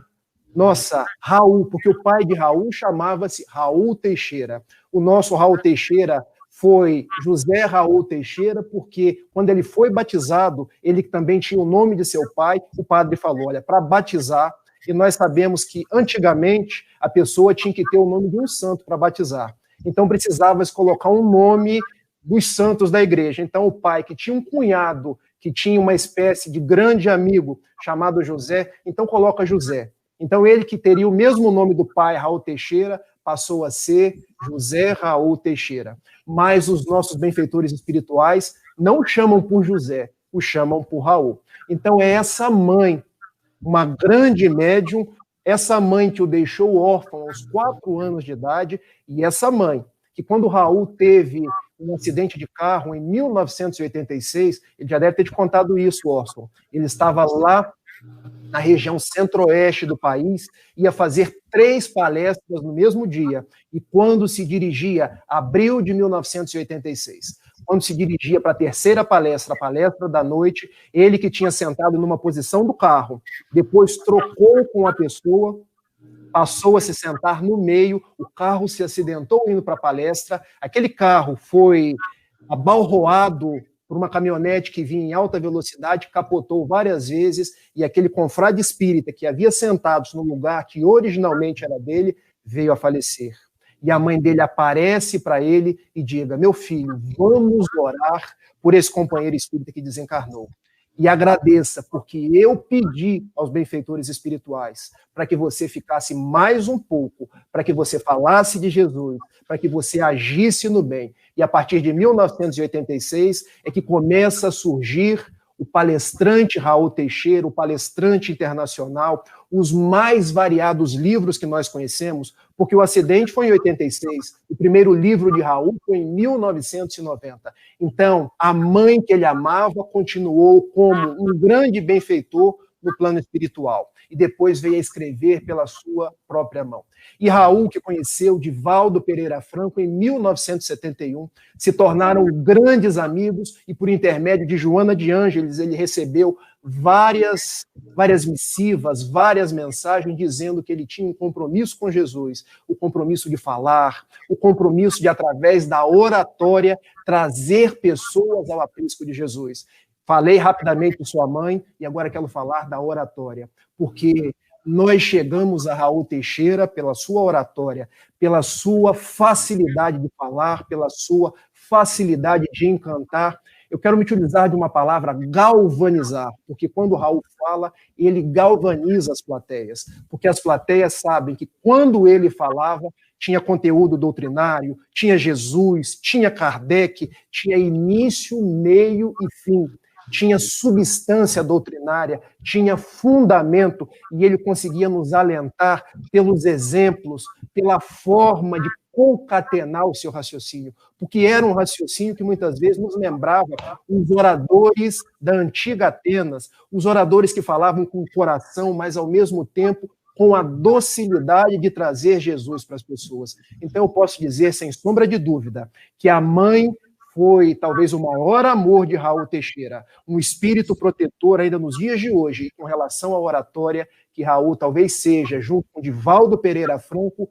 nossa, Raul, porque o pai de Raul chamava-se Raul Teixeira. O nosso Raul Teixeira foi José Raul Teixeira, porque quando ele foi batizado, ele também tinha o nome de seu pai, o padre falou: olha, para batizar, e nós sabemos que antigamente a pessoa tinha que ter o nome de um santo para batizar, então precisava colocar um nome dos santos da igreja. Então o pai, que tinha um cunhado, que tinha uma espécie de grande amigo chamado José, então coloca José. Então ele, que teria o mesmo nome do pai, Raul Teixeira, passou a ser José Raul Teixeira. Mas os nossos benfeitores espirituais não o chamam por José, o chamam por Raul. Então é essa mãe, uma grande médium, essa mãe que o deixou órfão aos 4 anos de idade, e essa mãe que, quando Raul teve um acidente de carro em 1986, ele já deve ter te contado isso, Orson, ele estava lá na região centro-oeste do país, ia fazer 3 palestras no mesmo dia, e quando se dirigia, abril de 1986, quando se dirigia para a 3ª palestra, a palestra da noite, ele, que tinha sentado numa posição do carro, depois trocou com a pessoa, passou a se sentar no meio, o carro se acidentou indo para a palestra, aquele carro foi abalroado por uma caminhonete que vinha em alta velocidade, capotou várias vezes, e aquele confrade espírita que havia sentado no lugar que originalmente era dele, veio a falecer. E a mãe dele aparece para ele e diga: meu filho, vamos orar por esse companheiro espírita que desencarnou. e agradeça, porque eu pedi aos benfeitores espirituais para que você ficasse mais um pouco, para que você falasse de Jesus, para que você agisse no bem. E a partir de 1986 é que começa a surgir o palestrante Raul Teixeira, o palestrante internacional, os mais variados livros que nós conhecemos, porque o acidente foi em 86, o primeiro livro de Raul foi em 1990. Então, a mãe que ele amava continuou como um grande benfeitor no plano espiritual, e depois veio a escrever pela sua própria mão. E Raul, que conheceu Divaldo Pereira Franco em 1971, se tornaram grandes amigos, e por intermédio de Joana de Ângeles, ele recebeu várias missivas, várias mensagens dizendo que ele tinha um compromisso com Jesus, o compromisso de falar, o compromisso de, através da oratória, trazer pessoas ao aprisco de Jesus. Falei rapidamente de sua mãe e agora quero falar da oratória, porque nós chegamos a Raul Teixeira pela sua oratória, pela sua facilidade de falar, pela sua facilidade de encantar. Eu quero me utilizar de uma palavra, galvanizar, porque quando o Raul fala, ele galvaniza as plateias, porque as plateias sabem que quando ele falava, tinha conteúdo doutrinário, tinha Jesus, tinha Kardec, tinha início, meio e fim. Tinha substância doutrinária, tinha fundamento, e ele conseguia nos alentar pelos exemplos, pela forma de concatenar o seu raciocínio, porque era um raciocínio que muitas vezes nos lembrava os oradores da antiga Atenas, os oradores que falavam com o coração, mas ao mesmo tempo com a docilidade de trazer Jesus para as pessoas. Então eu posso dizer, sem sombra de dúvida, que a mãe foi talvez o maior amor de Raul Teixeira, um espírito protetor ainda nos dias de hoje, com relação à oratória, que Raul talvez seja, junto com Divaldo Pereira Franco,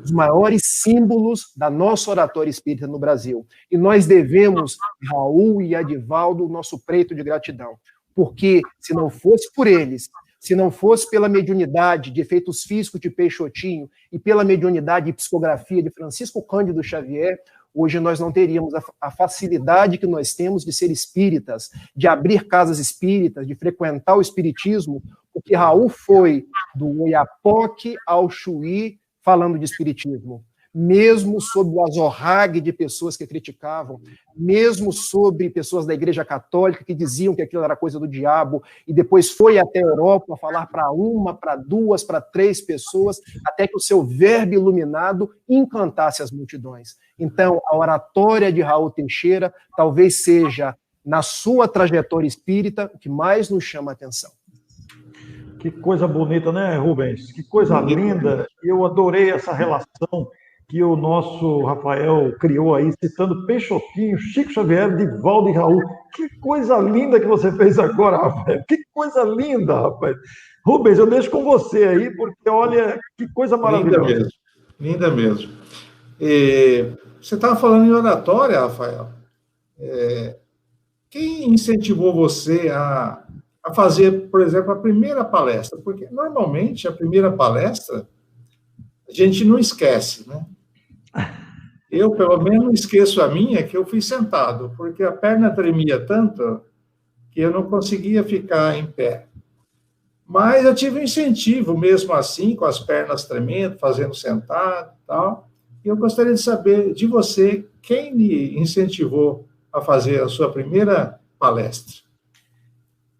os maiores símbolos da nossa oratória espírita no Brasil. E nós devemos, Raul e a Divaldo, o nosso preito de gratidão, porque se não fosse por eles, se não fosse pela mediunidade de efeitos físicos de Peixotinho e pela mediunidade de psicografia de Francisco Cândido Xavier, hoje nós não teríamos a facilidade que nós temos de ser espíritas, de abrir casas espíritas, de frequentar o espiritismo, porque Raul foi do Oiapoque ao Chuí falando de espiritismo. Mesmo sob o azorrague de pessoas que criticavam, mesmo sobre pessoas da Igreja Católica que diziam que aquilo era coisa do diabo, e depois foi até a Europa falar para uma, para duas, para três pessoas, até que o seu verbo iluminado encantasse as multidões. Então, a oratória de Raul Teixeira talvez seja, na sua trajetória espírita, o que mais nos chama a atenção. Que coisa bonita, né, Rubens? Que coisa linda. Eu adorei essa relação que o nosso Rafael criou aí, citando Peixotinho, Chico Xavier, Divaldo e Raul. Que coisa linda que você fez agora, Rafael. Que coisa linda, rapaz. Rubens, eu deixo com você aí, porque olha, que coisa maravilhosa. Linda mesmo. Você estava falando em oratória, Rafael. Quem incentivou você a fazer, por exemplo, a primeira palestra? Porque, normalmente, a primeira palestra, a gente não esquece, né? Eu, pelo menos, esqueço a minha, que eu fui sentado, porque a perna tremia tanto que eu não conseguia ficar em pé. Mas eu tive um incentivo, mesmo assim, com as pernas tremendo, fazendo sentado e tal. E eu gostaria de saber de você, quem lhe incentivou a fazer a sua primeira palestra?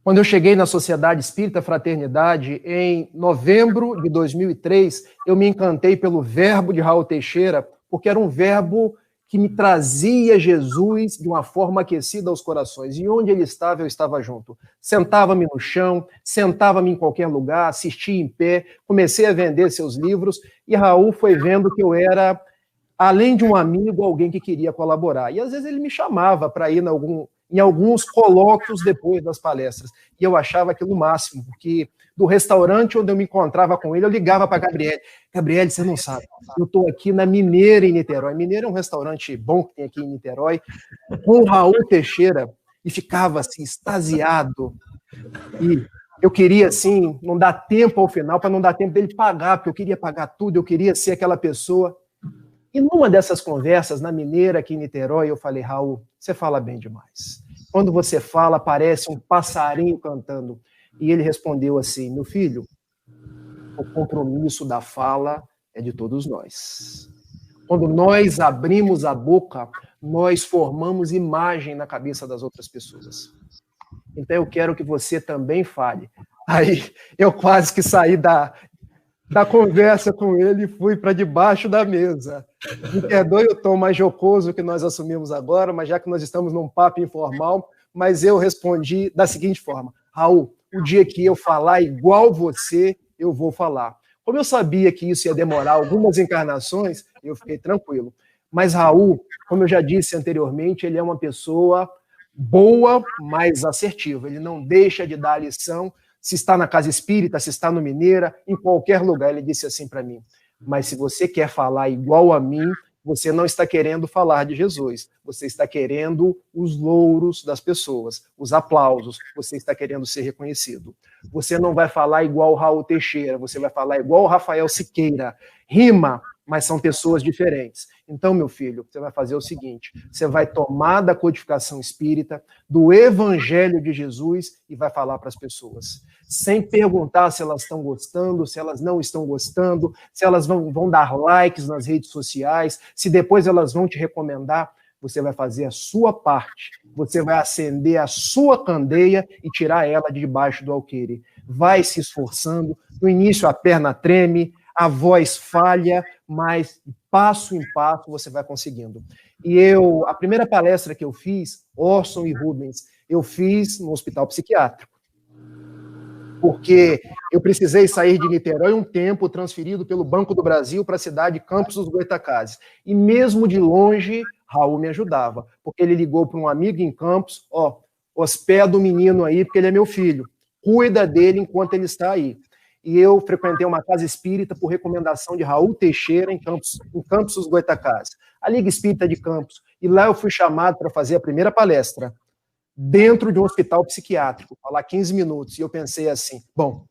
Quando eu cheguei na Sociedade Espírita Fraternidade, em novembro de 2003, eu me encantei pelo verbo de Raul Teixeira, porque era um verbo que me trazia Jesus de uma forma aquecida aos corações. E onde ele estava, eu estava junto. Sentava-me no chão, sentava-me em qualquer lugar, assistia em pé, comecei a vender seus livros, e Raul foi vendo que eu era, além de um amigo, alguém que queria colaborar. E às vezes ele me chamava para ir em alguns colóquios depois das palestras. E eu achava aquilo o máximo, porque do restaurante onde eu me encontrava com ele, eu ligava para a Gabriele. Gabriele, você não sabe, eu estou aqui na Mineira, em Niterói. Mineira é um restaurante bom que tem aqui em Niterói, com o Raul Teixeira, e ficava assim, extasiado. E eu queria, assim, não dar tempo ao final, para não dar tempo dele pagar, porque eu queria pagar tudo, eu queria ser aquela pessoa. E numa dessas conversas, na Mineira, aqui em Niterói, eu falei, Raul, você fala bem demais. Quando você fala, parece um passarinho cantando. E ele respondeu assim: meu filho, o compromisso da fala é de todos nós. Quando nós abrimos a boca, nós formamos imagem na cabeça das outras pessoas. Então eu quero que você também fale. Aí eu quase que saí da conversa com ele e fui para debaixo da mesa. Me perdoe o tom mais jocoso que nós assumimos agora, mas já que nós estamos num papo informal, mas eu respondi da seguinte forma: Raul, o dia que eu falar igual você, eu vou falar. Como eu sabia que isso ia demorar algumas encarnações, eu fiquei tranquilo. Mas Raul, como eu já disse anteriormente, ele é uma pessoa boa, mas assertiva. Ele não deixa de dar a lição, se está na Casa Espírita, se está no Mineira, em qualquer lugar. Ele disse assim para mim: mas se você quer falar igual a mim, você não está querendo falar de Jesus, você está querendo os louros das pessoas, os aplausos, você está querendo ser reconhecido. Você não vai falar igual o Raul Teixeira, você vai falar igual o Rafael Siqueira. Rima, mas são pessoas diferentes. Então, meu filho, você vai fazer o seguinte: você vai tomar da codificação espírita, do Evangelho de Jesus e vai falar para as pessoas, sem perguntar se elas estão gostando, se elas não estão gostando, se elas vão dar likes nas redes sociais, se depois elas vão te recomendar. Você vai fazer a sua parte, você vai acender a sua candeia e tirar ela de debaixo do alqueire. Vai se esforçando, no início a perna treme, a voz falha, mas passo em passo você vai conseguindo. E a primeira palestra que eu fiz, Orson e Rubens, eu fiz no hospital psiquiátrico. Porque eu precisei sair de Niterói um tempo, transferido pelo Banco do Brasil para a cidade de Campos dos Goytacazes. E mesmo de longe, Raul me ajudava, porque ele ligou para um amigo em Campos: hospeda o menino aí, porque ele é meu filho, cuida dele enquanto ele está aí. E eu frequentei uma casa espírita por recomendação de Raul Teixeira, em Campos dos Goytacazes, a Liga Espírita de Campos. E lá eu fui chamado para fazer a primeira palestra, dentro de um hospital psiquiátrico, falar 15 minutos. E eu pensei assim: bom,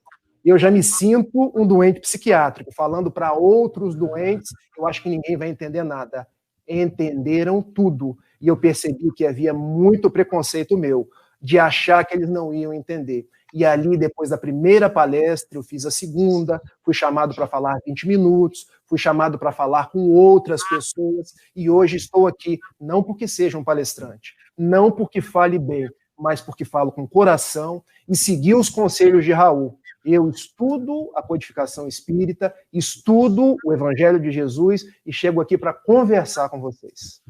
eu já me sinto um doente psiquiátrico, falando para outros doentes, eu acho que ninguém vai entender nada. Entenderam tudo. E eu percebi que havia muito preconceito meu, de achar que eles não iam entender. E ali, depois da primeira palestra, eu fiz a segunda, fui chamado para falar 20 minutos, fui chamado para falar com outras pessoas, e hoje estou aqui, não porque seja um palestrante, não porque fale bem, mas porque falo com coração e segui os conselhos de Raul. Eu estudo a codificação espírita, estudo o Evangelho de Jesus e chego aqui para conversar com vocês.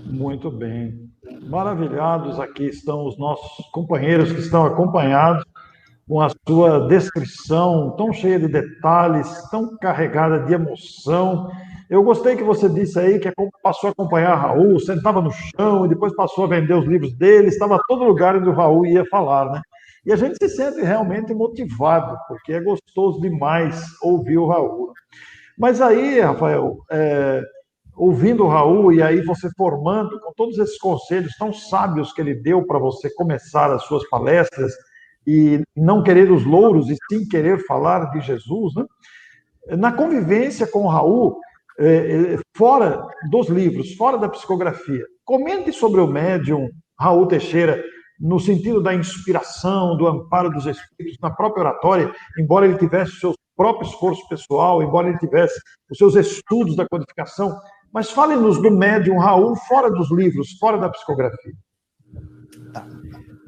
Muito bem. Maravilhados, aqui estão os nossos companheiros que estão acompanhados com a sua descrição tão cheia de detalhes, tão carregada de emoção. Eu gostei que você disse aí que passou a acompanhar Raul, sentava no chão e depois passou a vender os livros dele, estava a todo lugar onde o Raul ia falar, né? E a gente se sente realmente motivado, porque é gostoso demais ouvir o Raul. Mas aí, Rafael, ouvindo o Raul e aí você formando com todos esses conselhos tão sábios que ele deu para você começar as suas palestras e não querer os louros e sim querer falar de Jesus, né? Na convivência com o Raul, fora dos livros, fora da psicografia, comente sobre o médium Raul Teixeira no sentido da inspiração, do amparo dos espíritos na própria oratória, embora ele tivesse o seu próprio esforço pessoal, embora ele tivesse os seus estudos da codificação. Mas fale-nos do médium Raul fora dos livros, fora da psicografia. Tá.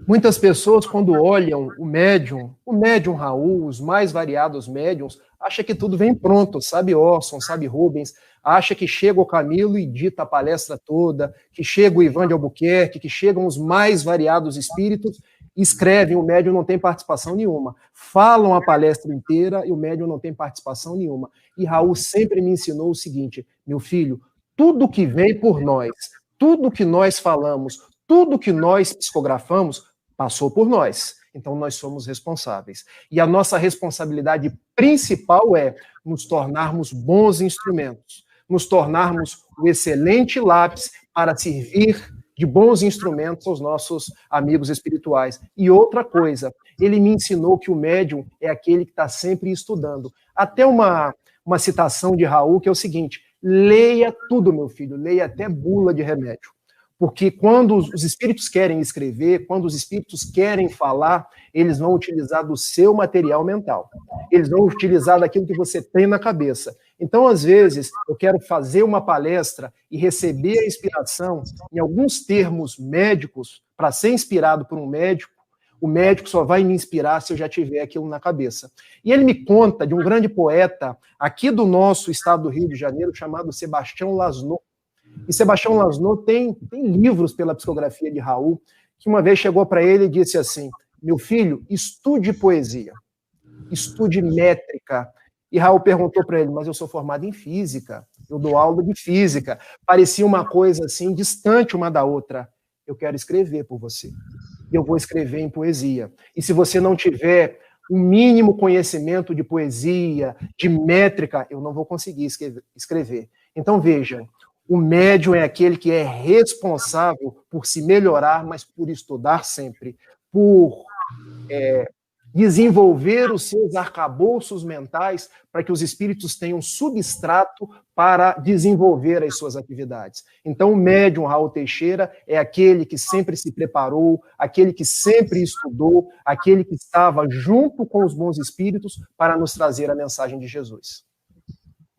Muitas pessoas, quando olham o médium Raul, os mais variados médiums, acham que tudo vem pronto, sabe Orson, sabe Rubens, acha que chega o Camilo e dita a palestra toda, que chega o Ivan de Albuquerque, que chegam os mais variados espíritos, escrevem, o médium não tem participação nenhuma. Falam a palestra inteira e o médium não tem participação nenhuma. E Raul sempre me ensinou o seguinte: meu filho, tudo que vem por nós, tudo que nós falamos, tudo que nós psicografamos, passou por nós. Então nós somos responsáveis. E a nossa responsabilidade principal é nos tornarmos bons instrumentos, nos tornarmos o excelente lápis para servir de bons instrumentos aos nossos amigos espirituais. E outra coisa, ele me ensinou que o médium é aquele que está sempre estudando. Até uma citação de Raul, que é o seguinte: leia tudo, meu filho, leia até bula de remédio. Porque quando os espíritos querem escrever, quando os espíritos querem falar, eles vão utilizar do seu material mental. Eles vão utilizar daquilo que você tem na cabeça. Então, às vezes, eu quero fazer uma palestra e receber a inspiração em alguns termos médicos, para ser inspirado por um médico, o médico só vai me inspirar se eu já tiver aquilo na cabeça. E ele me conta de um grande poeta aqui do nosso estado do Rio de Janeiro, chamado Sebastião Lasno. E Sebastião Lasno tem livros pela psicografia de Raul, que uma vez chegou para ele e disse assim: meu filho, estude poesia, estude métrica. E Raul perguntou para ele: mas eu sou formado em física, eu dou aula de física. Parecia uma coisa assim, distante uma da outra. Eu quero escrever por você. Eu vou escrever em poesia. E se você não tiver o mínimo conhecimento de poesia, de métrica, eu não vou conseguir escrever. Então, vejam, o médium é aquele que é responsável por se melhorar, mas por estudar sempre, por desenvolver os seus arcabouços mentais para que os espíritos tenham substrato para desenvolver as suas atividades. Então, o médium Raul Teixeira é aquele que sempre se preparou, aquele que sempre estudou, aquele que estava junto com os bons espíritos para nos trazer a mensagem de Jesus.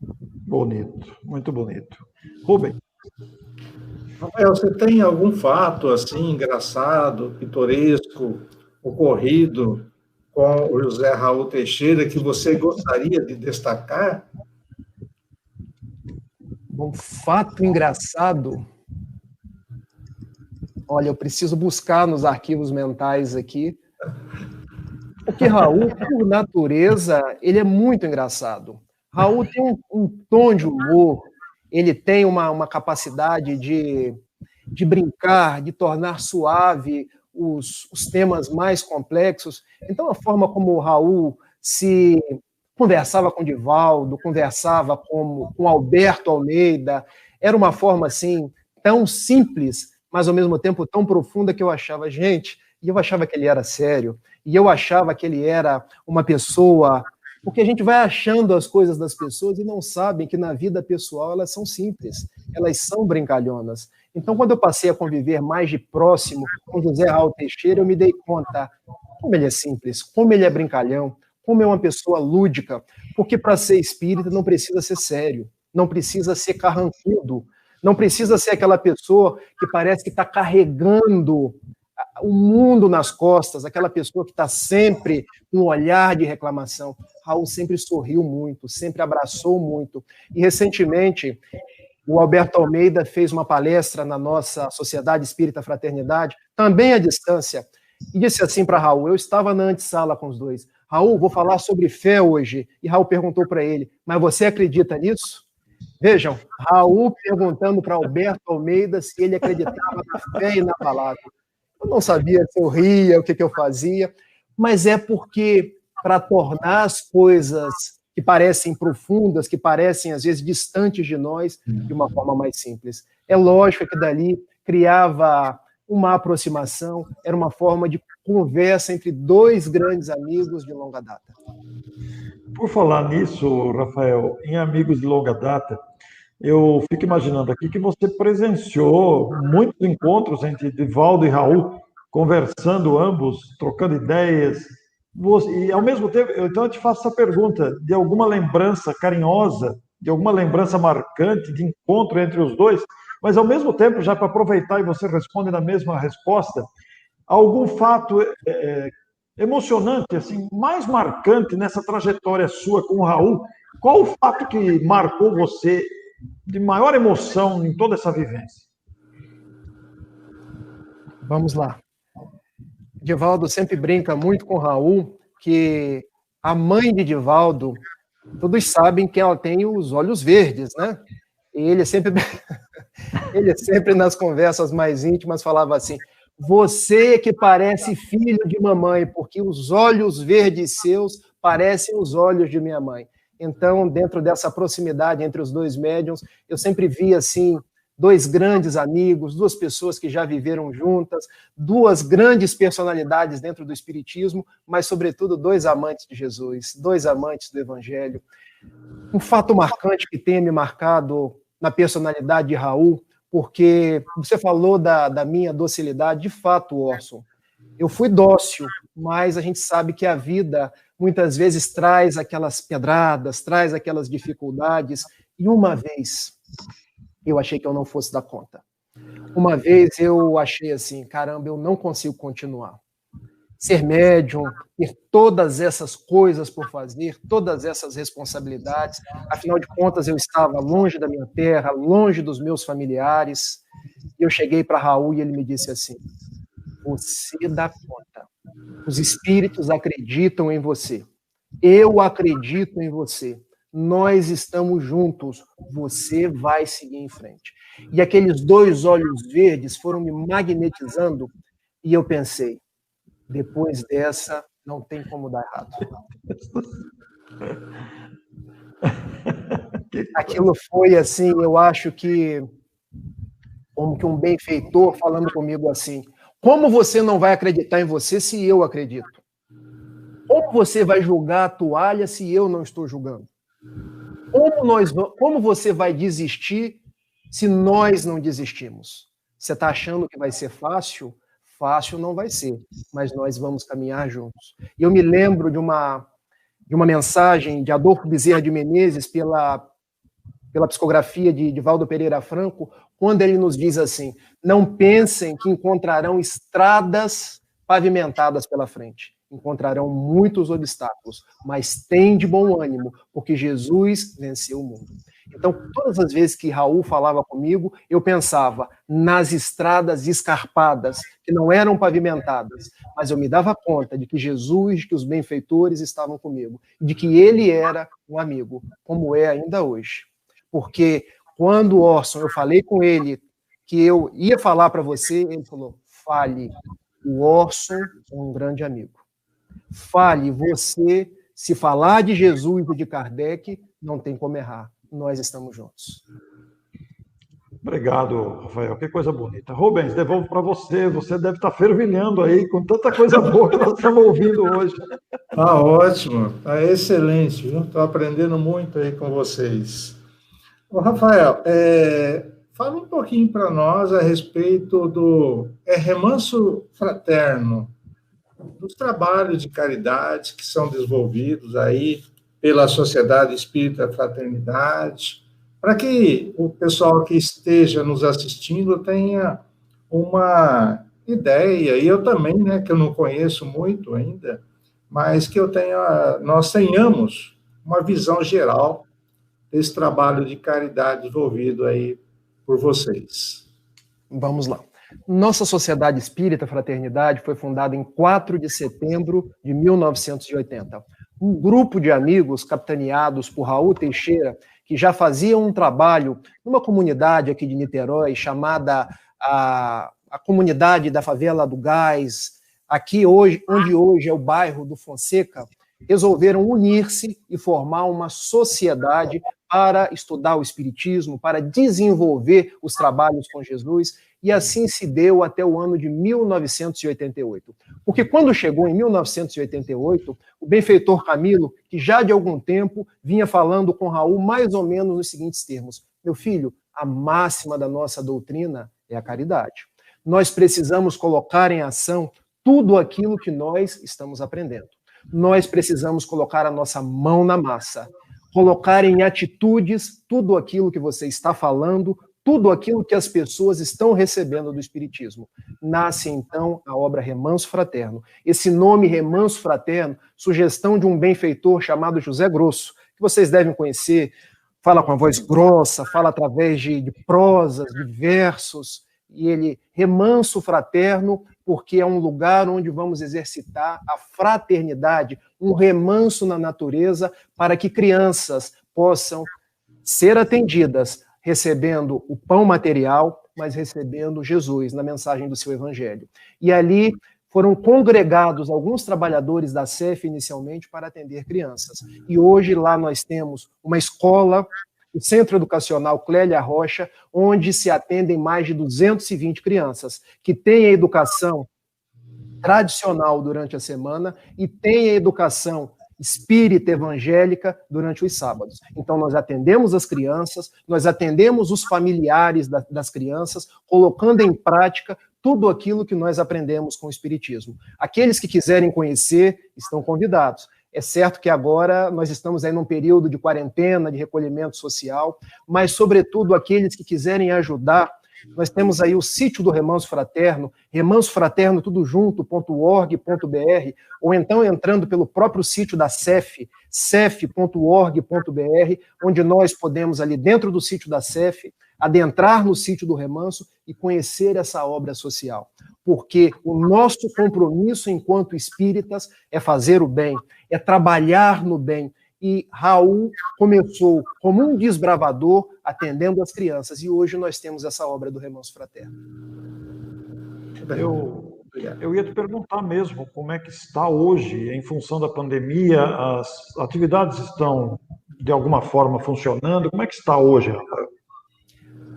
Bonito, muito bonito. Rubem. Rafael, você tem algum fato assim engraçado, pitoresco, ocorrido com o José Raul Teixeira que você gostaria de destacar? Um fato engraçado. Olha, eu preciso buscar nos arquivos mentais aqui. Porque Raul, por natureza, ele é muito engraçado. Raul tem um tom de humor, ele tem uma capacidade de brincar, de tornar suave os temas mais complexos. Então, a forma como o Raul se conversava com Divaldo, conversava com Alberto Almeida, era uma forma assim tão simples, mas ao mesmo tempo tão profunda que eu achava, gente, e eu achava que ele era sério, e eu achava que ele era uma pessoa, porque a gente vai achando as coisas das pessoas e não sabem que na vida pessoal elas são simples, elas são brincalhonas. Então, quando eu passei a conviver mais de próximo com José Raul Teixeira, eu me dei conta como ele é simples, como ele é brincalhão, como é uma pessoa lúdica, porque para ser espírita não precisa ser sério, não precisa ser carrancudo, não precisa ser aquela pessoa que parece que está carregando o mundo nas costas, aquela pessoa que está sempre com um olhar de reclamação. Raul sempre sorriu muito, sempre abraçou muito. E, recentemente, o Alberto Almeida fez uma palestra na nossa Sociedade Espírita Fraternidade, também à distância, e disse assim para Raul, eu estava na antessala com os dois, Raul, vou falar sobre fé hoje. E Raul perguntou para ele, mas você acredita nisso? Vejam, Raul perguntando para Alberto Almeida se ele acreditava na fé e na palavra. Eu não sabia se eu ria, o que eu fazia, mas é porque, para tornar as coisas que parecem profundas, que parecem, às vezes, distantes de nós, de uma forma mais simples. É lógico que dali criava uma aproximação, era uma forma de conversa entre dois grandes amigos de longa data. Por falar nisso, Rafael, em amigos de longa data, eu fico imaginando aqui que você presenciou muitos encontros entre Divaldo e Raul, conversando ambos, trocando ideias. E, ao mesmo tempo, então eu te faço essa pergunta, de alguma lembrança carinhosa, de alguma lembrança marcante de encontro entre os dois, mas, ao mesmo tempo, já para aproveitar e você responde na mesma resposta, algum fato emocionante, assim, mais marcante nessa trajetória sua com o Raul? Qual o fato que marcou você de maior emoção em toda essa vivência? Vamos lá. Divaldo sempre brinca muito com o Raul, que a mãe de Divaldo, todos sabem que ela tem os olhos verdes, né? E ele sempre nas conversas mais íntimas falava assim, você que parece filho de mamãe, porque os olhos verdes seus parecem os olhos de minha mãe. Então, dentro dessa proximidade entre os dois médiuns, eu sempre vi, assim, dois grandes amigos, duas pessoas que já viveram juntas, duas grandes personalidades dentro do espiritismo, mas, sobretudo, dois amantes de Jesus, dois amantes do Evangelho. Um fato marcante que tenha me marcado na personalidade de Raul porque você falou da minha docilidade. De fato, Orson, eu fui dócil, mas a gente sabe que a vida muitas vezes traz aquelas pedradas, traz aquelas dificuldades, e uma vez eu achei que eu não fosse dar conta. Uma vez eu achei assim, caramba, eu não consigo continuar. Ser médium, ter todas essas coisas por fazer, todas essas responsabilidades, afinal de contas eu estava longe da minha terra, longe dos meus familiares, e eu cheguei para Raul e ele me disse assim, você dá conta, os espíritos acreditam em você, eu acredito em você, nós estamos juntos, você vai seguir em frente. E aqueles 2 olhos verdes foram me magnetizando e eu pensei, depois dessa, não tem como dar errado. Aquilo foi assim, eu acho que, como que um benfeitor falando comigo assim, como você não vai acreditar em você se eu acredito? Como você vai julgar a toalha se eu não estou julgando? Como você vai desistir se nós não desistimos? Você está achando que vai ser fácil? Fácil não vai ser, mas nós vamos caminhar juntos. E eu me lembro de uma mensagem de Adolfo Bezerra de Menezes pela psicografia de Valdo Pereira Franco, quando ele nos diz assim, não pensem que encontrarão estradas pavimentadas pela frente. Encontrarão muitos obstáculos, mas tem de bom ânimo, porque Jesus venceu o mundo. Então, todas as vezes que Raul falava comigo, eu pensava nas estradas escarpadas, que não eram pavimentadas, mas eu me dava conta de que Jesus, que os benfeitores estavam comigo, de que ele era um amigo, como é ainda hoje. Porque quando, Orson, eu falei com ele que eu ia falar para você, ele falou, fale, o Orson é um grande amigo. Fale, você, se falar de Jesus e de Kardec, não tem como errar. Nós estamos juntos. Obrigado, Rafael. Que coisa bonita. Rubens, devolvo para você. Você deve estar fervilhando aí com tanta coisa boa que nós estamos ouvindo hoje. Ah, ótimo. Ah, excelente. Estou aprendendo muito aí com vocês. Ô, Rafael, fala um pouquinho para nós a respeito do remanso fraterno, dos trabalhos de caridade que são desenvolvidos aí pela Sociedade Espírita Fraternidade, para que o pessoal que esteja nos assistindo tenha uma ideia, e eu também, né, que eu não conheço muito ainda, mas que nós tenhamos uma visão geral desse trabalho de caridade desenvolvido aí por vocês. Vamos lá. Nossa Sociedade Espírita Fraternidade foi fundada em 4 de setembro de 1980. Um grupo de amigos capitaneados por Raul Teixeira, que já faziam um trabalho numa comunidade aqui de Niterói, chamada a Comunidade da Favela do Gás, aqui hoje, onde hoje é o bairro do Fonseca, resolveram unir-se e formar uma sociedade para estudar o Espiritismo, para desenvolver os trabalhos com Jesus, e assim se deu até o ano de 1988. Porque quando chegou em 1988, o benfeitor Camilo, que já de algum tempo vinha falando com Raul mais ou menos nos seguintes termos, meu filho, a máxima da nossa doutrina é a caridade. Nós precisamos colocar em ação tudo aquilo que nós estamos aprendendo. Nós precisamos colocar a nossa mão na massa, colocar em atitudes tudo aquilo que você está falando, tudo aquilo que as pessoas estão recebendo do Espiritismo. Nasce, então, a obra Remanso Fraterno. Esse nome Remanso Fraterno, sugestão de um benfeitor chamado José Grosso, que vocês devem conhecer, fala com a voz grossa, fala através de prosas, de versos, e ele, Remanso Fraterno, porque é um lugar onde vamos exercitar a fraternidade, um remanso na natureza, para que crianças possam ser atendidas, recebendo o pão material, mas recebendo Jesus na mensagem do seu evangelho. E ali foram congregados alguns trabalhadores da CEF inicialmente para atender crianças. E hoje lá nós temos uma escola, o Centro Educacional Clélia Rocha, onde se atendem mais de 220 crianças, que têm a educação tradicional durante a semana e têm a educação espírita evangélica durante os sábados. Então, nós atendemos as crianças, nós atendemos os familiares das crianças, colocando em prática tudo aquilo que nós aprendemos com o Espiritismo. Aqueles que quiserem conhecer estão convidados. É certo que agora nós estamos aí num período de quarentena, de recolhimento social, mas, sobretudo, aqueles que quiserem ajudar, nós temos aí o sítio do Remanso Fraterno, remansofraterno.org.br, ou então entrando pelo próprio sítio da CEF, cef.org.br, onde nós podemos, ali dentro do sítio da CEF, adentrar no sítio do Remanso e conhecer essa obra social. Porque o nosso compromisso enquanto espíritas é fazer o bem, é trabalhar no bem. E Raul começou como um desbravador atendendo as crianças, e hoje nós temos essa obra do Remanso Fraterno. Eu ia te perguntar mesmo como é que está hoje, em função da pandemia, as atividades estão de alguma forma funcionando, como é que está hoje, Rafael?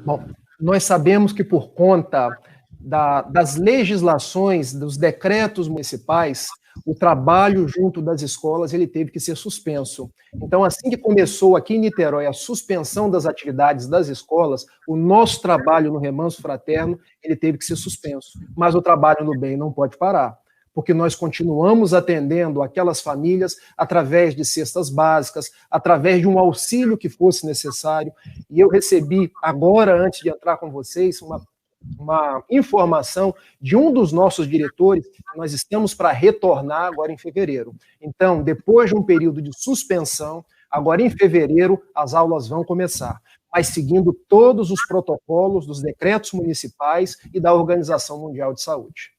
Bom, nós sabemos que por conta das legislações, dos decretos municipais, o trabalho junto das escolas ele teve que ser suspenso. Então, assim que começou aqui em Niterói a suspensão das atividades das escolas, o nosso trabalho no Remanso Fraterno ele teve que ser suspenso. Mas o trabalho no bem não pode parar, porque nós continuamos atendendo aquelas famílias através de cestas básicas, através de um auxílio que fosse necessário. E eu recebi agora, antes de entrar com vocês, uma informação de um dos nossos diretores, que nós estamos para retornar agora em fevereiro. Então, depois de um período de suspensão, agora em fevereiro, as aulas vão começar, mas seguindo todos os protocolos dos decretos municipais e da Organização Mundial de Saúde.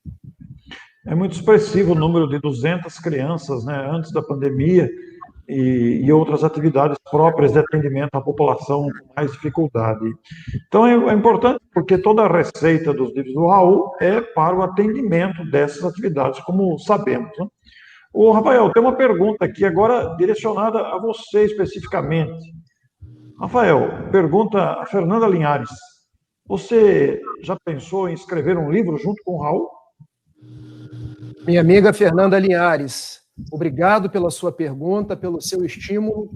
É muito expressivo o número de 200 crianças, né, antes da pandemia, e outras atividades próprias de atendimento à população com mais dificuldade. Então, é importante porque toda a receita dos livros do Raul é para o atendimento dessas atividades, como sabemos. Né? Ô, Rafael, tem uma pergunta aqui agora direcionada a você especificamente. Rafael, pergunta a Fernanda Linhares. Você já pensou em escrever um livro junto com o Raul? Minha amiga Fernanda Linhares, obrigado pela sua pergunta, pelo seu estímulo.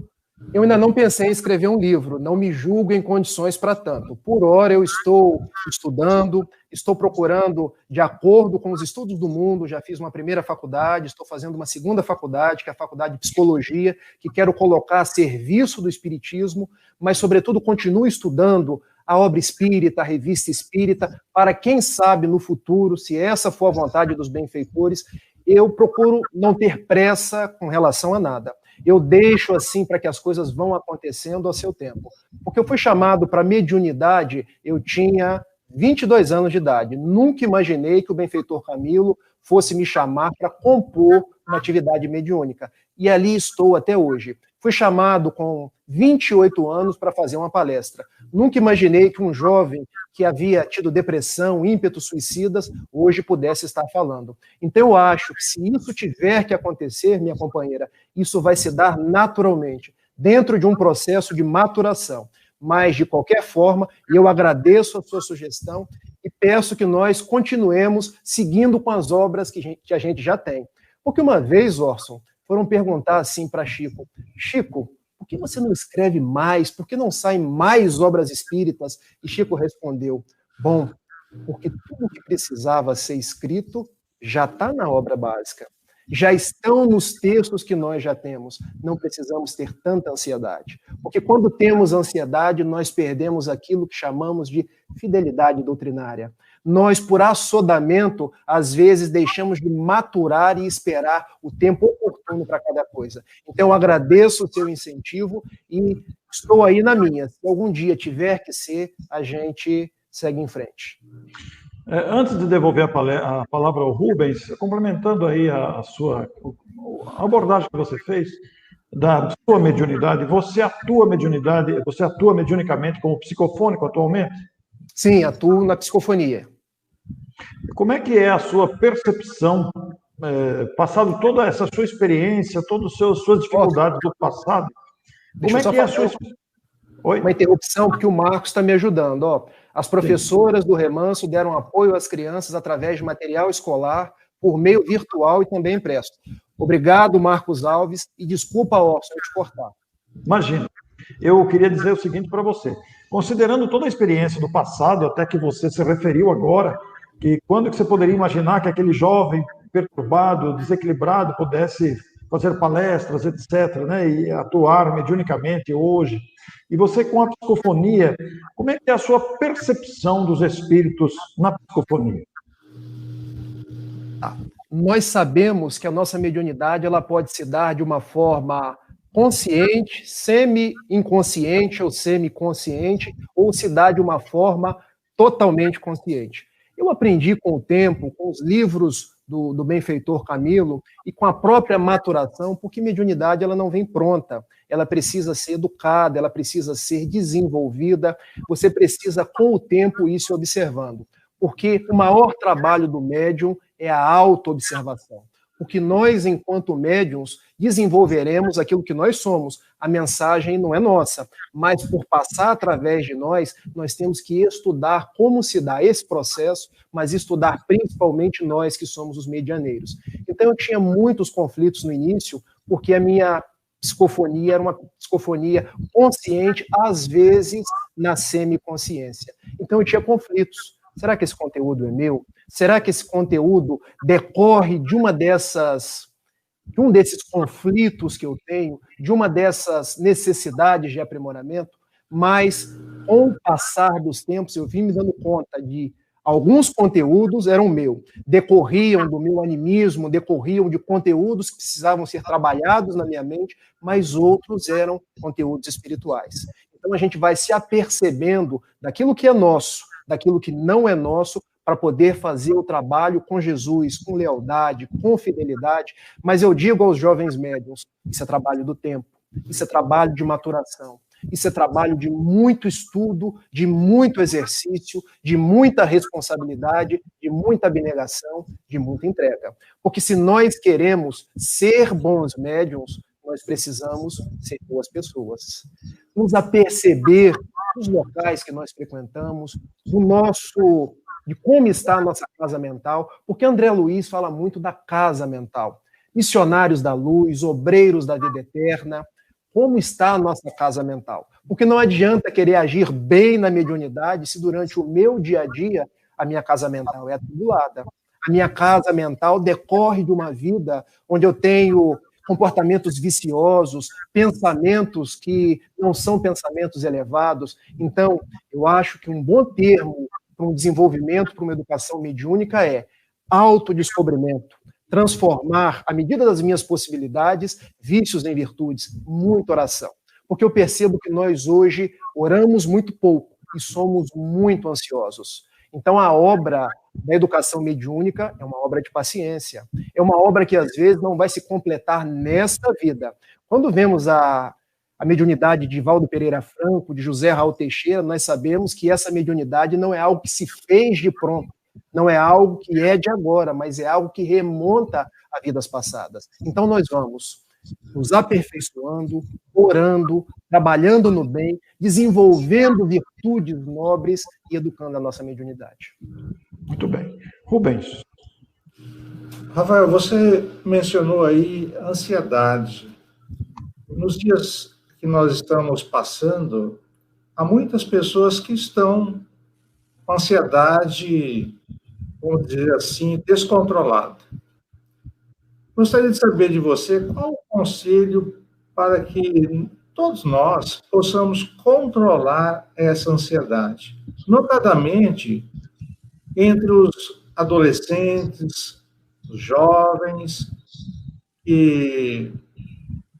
Eu ainda não pensei em escrever um livro, não me julgo em condições para tanto. Por hora, eu estou estudando, estou procurando, de acordo com os estudos do mundo, já fiz uma primeira faculdade, estou fazendo uma segunda faculdade, que é a Faculdade de Psicologia, que quero colocar a serviço do Espiritismo, mas, sobretudo, continuo estudando a obra espírita, a revista espírita, para quem sabe no futuro, se essa for a vontade dos benfeitores, eu procuro não ter pressa com relação a nada. Eu deixo assim para que as coisas vão acontecendo ao seu tempo. Porque eu fui chamado para mediunidade, eu tinha 22 anos de idade. Nunca imaginei que o benfeitor Camilo fosse me chamar para compor uma atividade mediúnica. E ali estou até hoje. Fui chamado com 28 anos para fazer uma palestra. Nunca imaginei que um jovem que havia tido depressão, ímpetos suicidas, hoje pudesse estar falando. Então eu acho que se isso tiver que acontecer, minha companheira, isso vai se dar naturalmente, dentro de um processo de maturação. Mas, de qualquer forma, eu agradeço a sua sugestão e peço que nós continuemos seguindo com as obras que a gente já tem. Porque uma vez, Orson, foram perguntar assim para Chico, Chico, por que você não escreve mais? Por que não saem mais obras espíritas? E Chico respondeu, bom, porque tudo que precisava ser escrito já está na obra básica. Já estão nos textos que nós já temos. Não precisamos ter tanta ansiedade. Porque quando temos ansiedade, nós perdemos aquilo que chamamos de fidelidade doutrinária. Nós, por assodamento, às vezes deixamos de maturar e esperar o tempo oportuno para cada coisa. Então, eu agradeço o seu incentivo e estou aí na minha. Se algum dia tiver que ser, a gente segue em frente. Antes de devolver a palavra ao Rubens, complementando aí a abordagem que você fez da sua mediunidade, você atua mediunicamente como psicofônico atualmente? Sim, atuo na psicofonia. Como é que é a sua percepção, passado toda essa sua experiência, todas as suas dificuldades do passado? Como é que é a sua... Oi? Uma interrupção, porque o Marcos está me ajudando. Ó. As professoras do Remanso deram apoio às crianças através de material escolar, por meio virtual e também impresso. Obrigado, Marcos Alves, e desculpa, Orson, te cortar. Imagina. Eu queria dizer o seguinte para você. Considerando toda a experiência do passado, até que você se referiu agora, que quando que você poderia imaginar que aquele jovem perturbado, desequilibrado, pudesse fazer palestras, etc., né, e atuar mediunicamente hoje? E você, com a psicofonia, como é que é a sua percepção dos espíritos na psicofonia? Nós sabemos que a nossa mediunidade ela pode se dar de uma forma consciente, semi-inconsciente ou semi-consciente, ou se dá de uma forma totalmente consciente. Eu aprendi com o tempo, com os livros do benfeitor Camilo e com a própria maturação, porque mediunidade ela não vem pronta, ela precisa ser educada, ela precisa ser desenvolvida, você precisa com o tempo ir se observando, porque o maior trabalho do médium é a autoobservação. Porque nós, enquanto médiums, desenvolveremos aquilo que nós somos. A mensagem não é nossa, mas por passar através de nós, nós temos que estudar como se dá esse processo, mas estudar principalmente nós que somos os medianeiros. Então eu tinha muitos conflitos no início, porque a minha psicofonia era uma psicofonia consciente, às vezes na semiconsciência. Então eu tinha conflitos. Será que esse conteúdo é meu? Será que esse conteúdo decorre de um desses conflitos que eu tenho, de uma dessas necessidades de aprimoramento? Mas, com o passar dos tempos, eu vim me dando conta de alguns conteúdos eram meus, decorriam do meu animismo, decorriam de conteúdos que precisavam ser trabalhados na minha mente, mas outros eram conteúdos espirituais. Então, a gente vai se apercebendo daquilo que é nosso, daquilo que não é nosso, para poder fazer o trabalho com Jesus, com lealdade, com fidelidade. Mas eu digo aos jovens médiuns, isso é trabalho do tempo, isso é trabalho de maturação, isso é trabalho de muito estudo, de muito exercício, de muita responsabilidade, de muita abnegação, de muita entrega. Porque se nós queremos ser bons médiuns, nós precisamos ser boas pessoas. Nos aperceber dos locais que nós frequentamos, de como está a nossa casa mental, porque André Luiz fala muito da casa mental. Missionários da luz, obreiros da vida eterna, como está a nossa casa mental? Porque não adianta querer agir bem na mediunidade se durante o meu dia a dia a minha casa mental é atribulada. A minha casa mental decorre de uma vida onde eu tenho comportamentos viciosos, pensamentos que não são pensamentos elevados. Então, eu acho que um bom termo para um desenvolvimento, para uma educação mediúnica é autodescobrimento, transformar, à medida das minhas possibilidades, vícios em virtudes, muita oração. Porque eu percebo que nós hoje oramos muito pouco e somos muito ansiosos. Então, a obra da educação mediúnica é uma obra de paciência. É uma obra que, às vezes, não vai se completar nesta vida. Quando vemos a mediunidade de Valdo Pereira Franco, de José Raul Teixeira, nós sabemos que essa mediunidade não é algo que se fez de pronto, não é algo que é de agora, mas é algo que remonta a vidas passadas. Então, nós vamos nos aperfeiçoando, orando, trabalhando no bem, desenvolvendo virtudes nobres e educando a nossa mediunidade. Muito bem. Rubens. Rafael, você mencionou aí ansiedade. Nos dias que nós estamos passando, há muitas pessoas que estão com ansiedade, vamos dizer assim, descontrolada. Gostaria de saber de você qual o conselho para que todos nós possamos controlar essa ansiedade, notadamente entre os adolescentes, os jovens, e,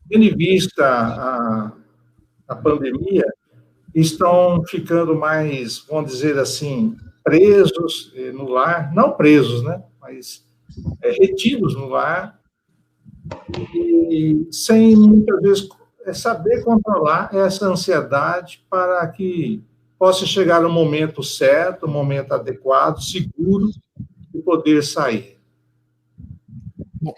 tendo em vista a pandemia, estão ficando mais, vamos dizer assim, presos no lar, não presos, né, mas retidos no lar, e sem, muitas vezes, saber controlar essa ansiedade para que possa chegar no momento certo, no momento adequado, seguro, e poder sair. Bom,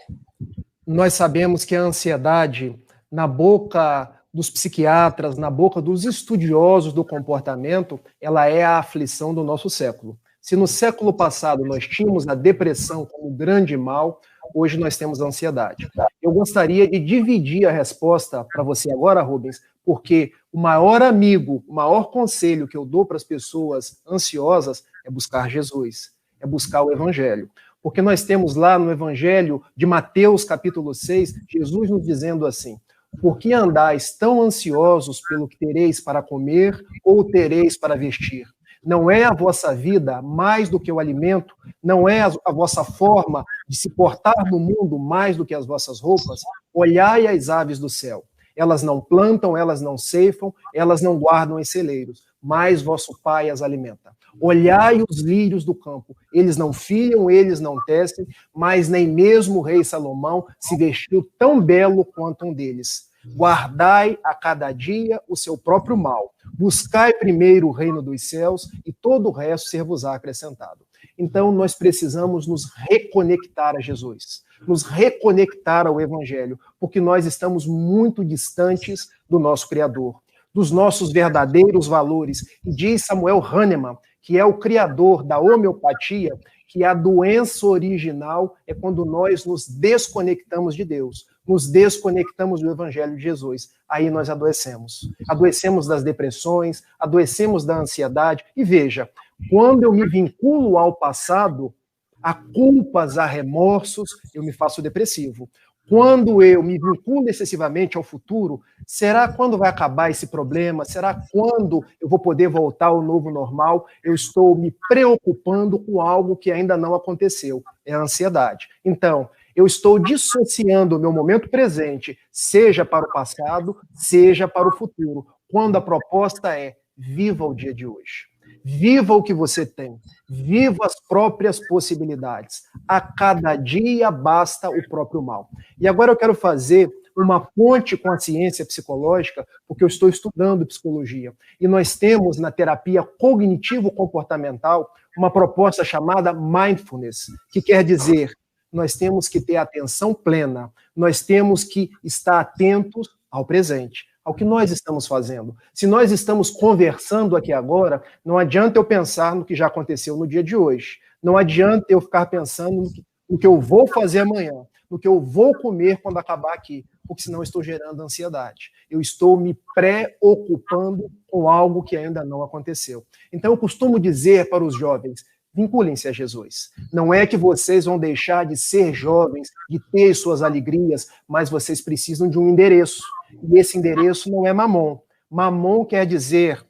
nós sabemos que a ansiedade, na boca dos psiquiatras, na boca dos estudiosos do comportamento, ela é a aflição do nosso século. Se no século passado nós tínhamos a depressão como grande mal, hoje nós temos ansiedade. Eu gostaria de dividir a resposta para você agora, Rubens, porque o maior amigo, o maior conselho que eu dou para as pessoas ansiosas é buscar Jesus, é buscar o Evangelho. Porque nós temos lá no Evangelho de Mateus, capítulo 6, Jesus nos dizendo assim: por que andais tão ansiosos pelo que tereis para comer ou tereis para vestir? Não é a vossa vida mais do que o alimento? Não é a vossa forma de se portar no mundo mais do que as vossas roupas? Olhai as aves do céu. Elas não plantam, elas não ceifam, elas não guardam em celeiros, mas vosso Pai as alimenta. Olhai os lírios do campo, eles não fiam, eles não tecem, mas nem mesmo o rei Salomão se vestiu tão belo quanto um deles. Guardai a cada dia o seu próprio mal. Buscai primeiro o reino dos céus e todo o resto ser-vos-á acrescentado. Então, nós precisamos nos reconectar a Jesus, nos reconectar ao Evangelho, porque nós estamos muito distantes do nosso Criador, dos nossos verdadeiros valores. E diz Samuel Hahnemann, que é o criador da homeopatia, que a doença original é quando nós nos desconectamos de Deus, nos desconectamos do Evangelho de Jesus. Aí nós adoecemos. Adoecemos das depressões, adoecemos da ansiedade. E veja, quando eu me vinculo ao passado, a culpas, a remorsos, eu me faço depressivo. Quando eu me vinculo excessivamente ao futuro, será quando vai acabar esse problema? Será quando eu vou poder voltar ao novo normal? Eu estou me preocupando com algo que ainda não aconteceu. É a ansiedade. Então, eu estou dissociando o meu momento presente, seja para o passado, seja para o futuro, quando a proposta é: viva o dia de hoje. Viva o que você tem. Viva as próprias possibilidades. A cada dia basta o próprio mal. E agora eu quero fazer uma ponte com a ciência psicológica, porque eu estou estudando psicologia. E nós temos na terapia cognitivo-comportamental uma proposta chamada mindfulness, que quer dizer, nós temos que ter atenção plena, nós temos que estar atentos ao presente, ao que nós estamos fazendo. Se nós estamos conversando aqui agora, não adianta eu pensar no que já aconteceu no dia de hoje. Não adianta eu ficar pensando no que eu vou fazer amanhã, no que eu vou comer quando acabar aqui, porque senão eu estou gerando ansiedade. Eu estou me preocupando com algo que ainda não aconteceu. Então eu costumo dizer para os jovens: vinculem-se a Jesus. Não é que vocês vão deixar de ser jovens, de ter suas alegrias, mas vocês precisam de um endereço. E esse endereço não é Mamon. Mamon quer dizer,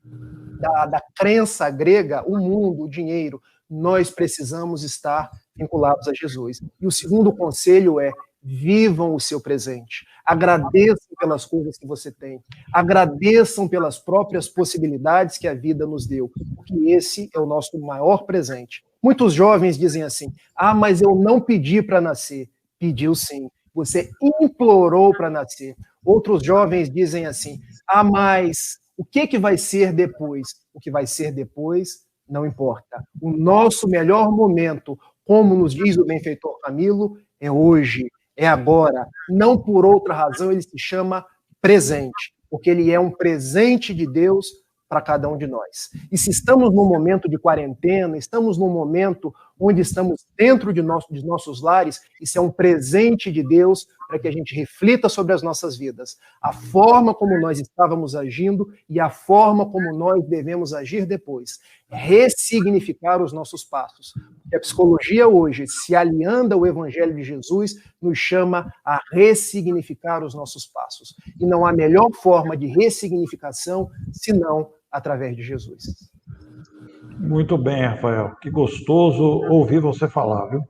da crença grega, o mundo, o dinheiro. Nós precisamos estar vinculados a Jesus. E o segundo conselho é: vivam o seu presente. Agradeçam pelas coisas que você tem. Agradeçam pelas próprias possibilidades que a vida nos deu, porque esse é o nosso maior presente. Muitos jovens dizem assim: ah, mas eu não pedi para nascer. Pediu sim. Você implorou para nascer. Outros jovens dizem assim: ah, mas o que vai ser depois? O que vai ser depois não importa. O nosso melhor momento, como nos diz o benfeitor Camilo, é hoje. É agora, não por outra razão. Ele se chama presente, porque ele é um presente de Deus para cada um de nós. E se estamos num momento de quarentena, estamos num momento onde estamos dentro de nossos lares, isso é um presente de Deus para que a gente reflita sobre as nossas vidas, a forma como nós estávamos agindo e a forma como nós devemos agir depois. Ressignificar os nossos passos. E a psicologia hoje, se aliando ao Evangelho de Jesus, nos chama a ressignificar os nossos passos. E não há melhor forma de ressignificação senão através de Jesus. Muito bem, Rafael. Que gostoso ouvir você falar, viu?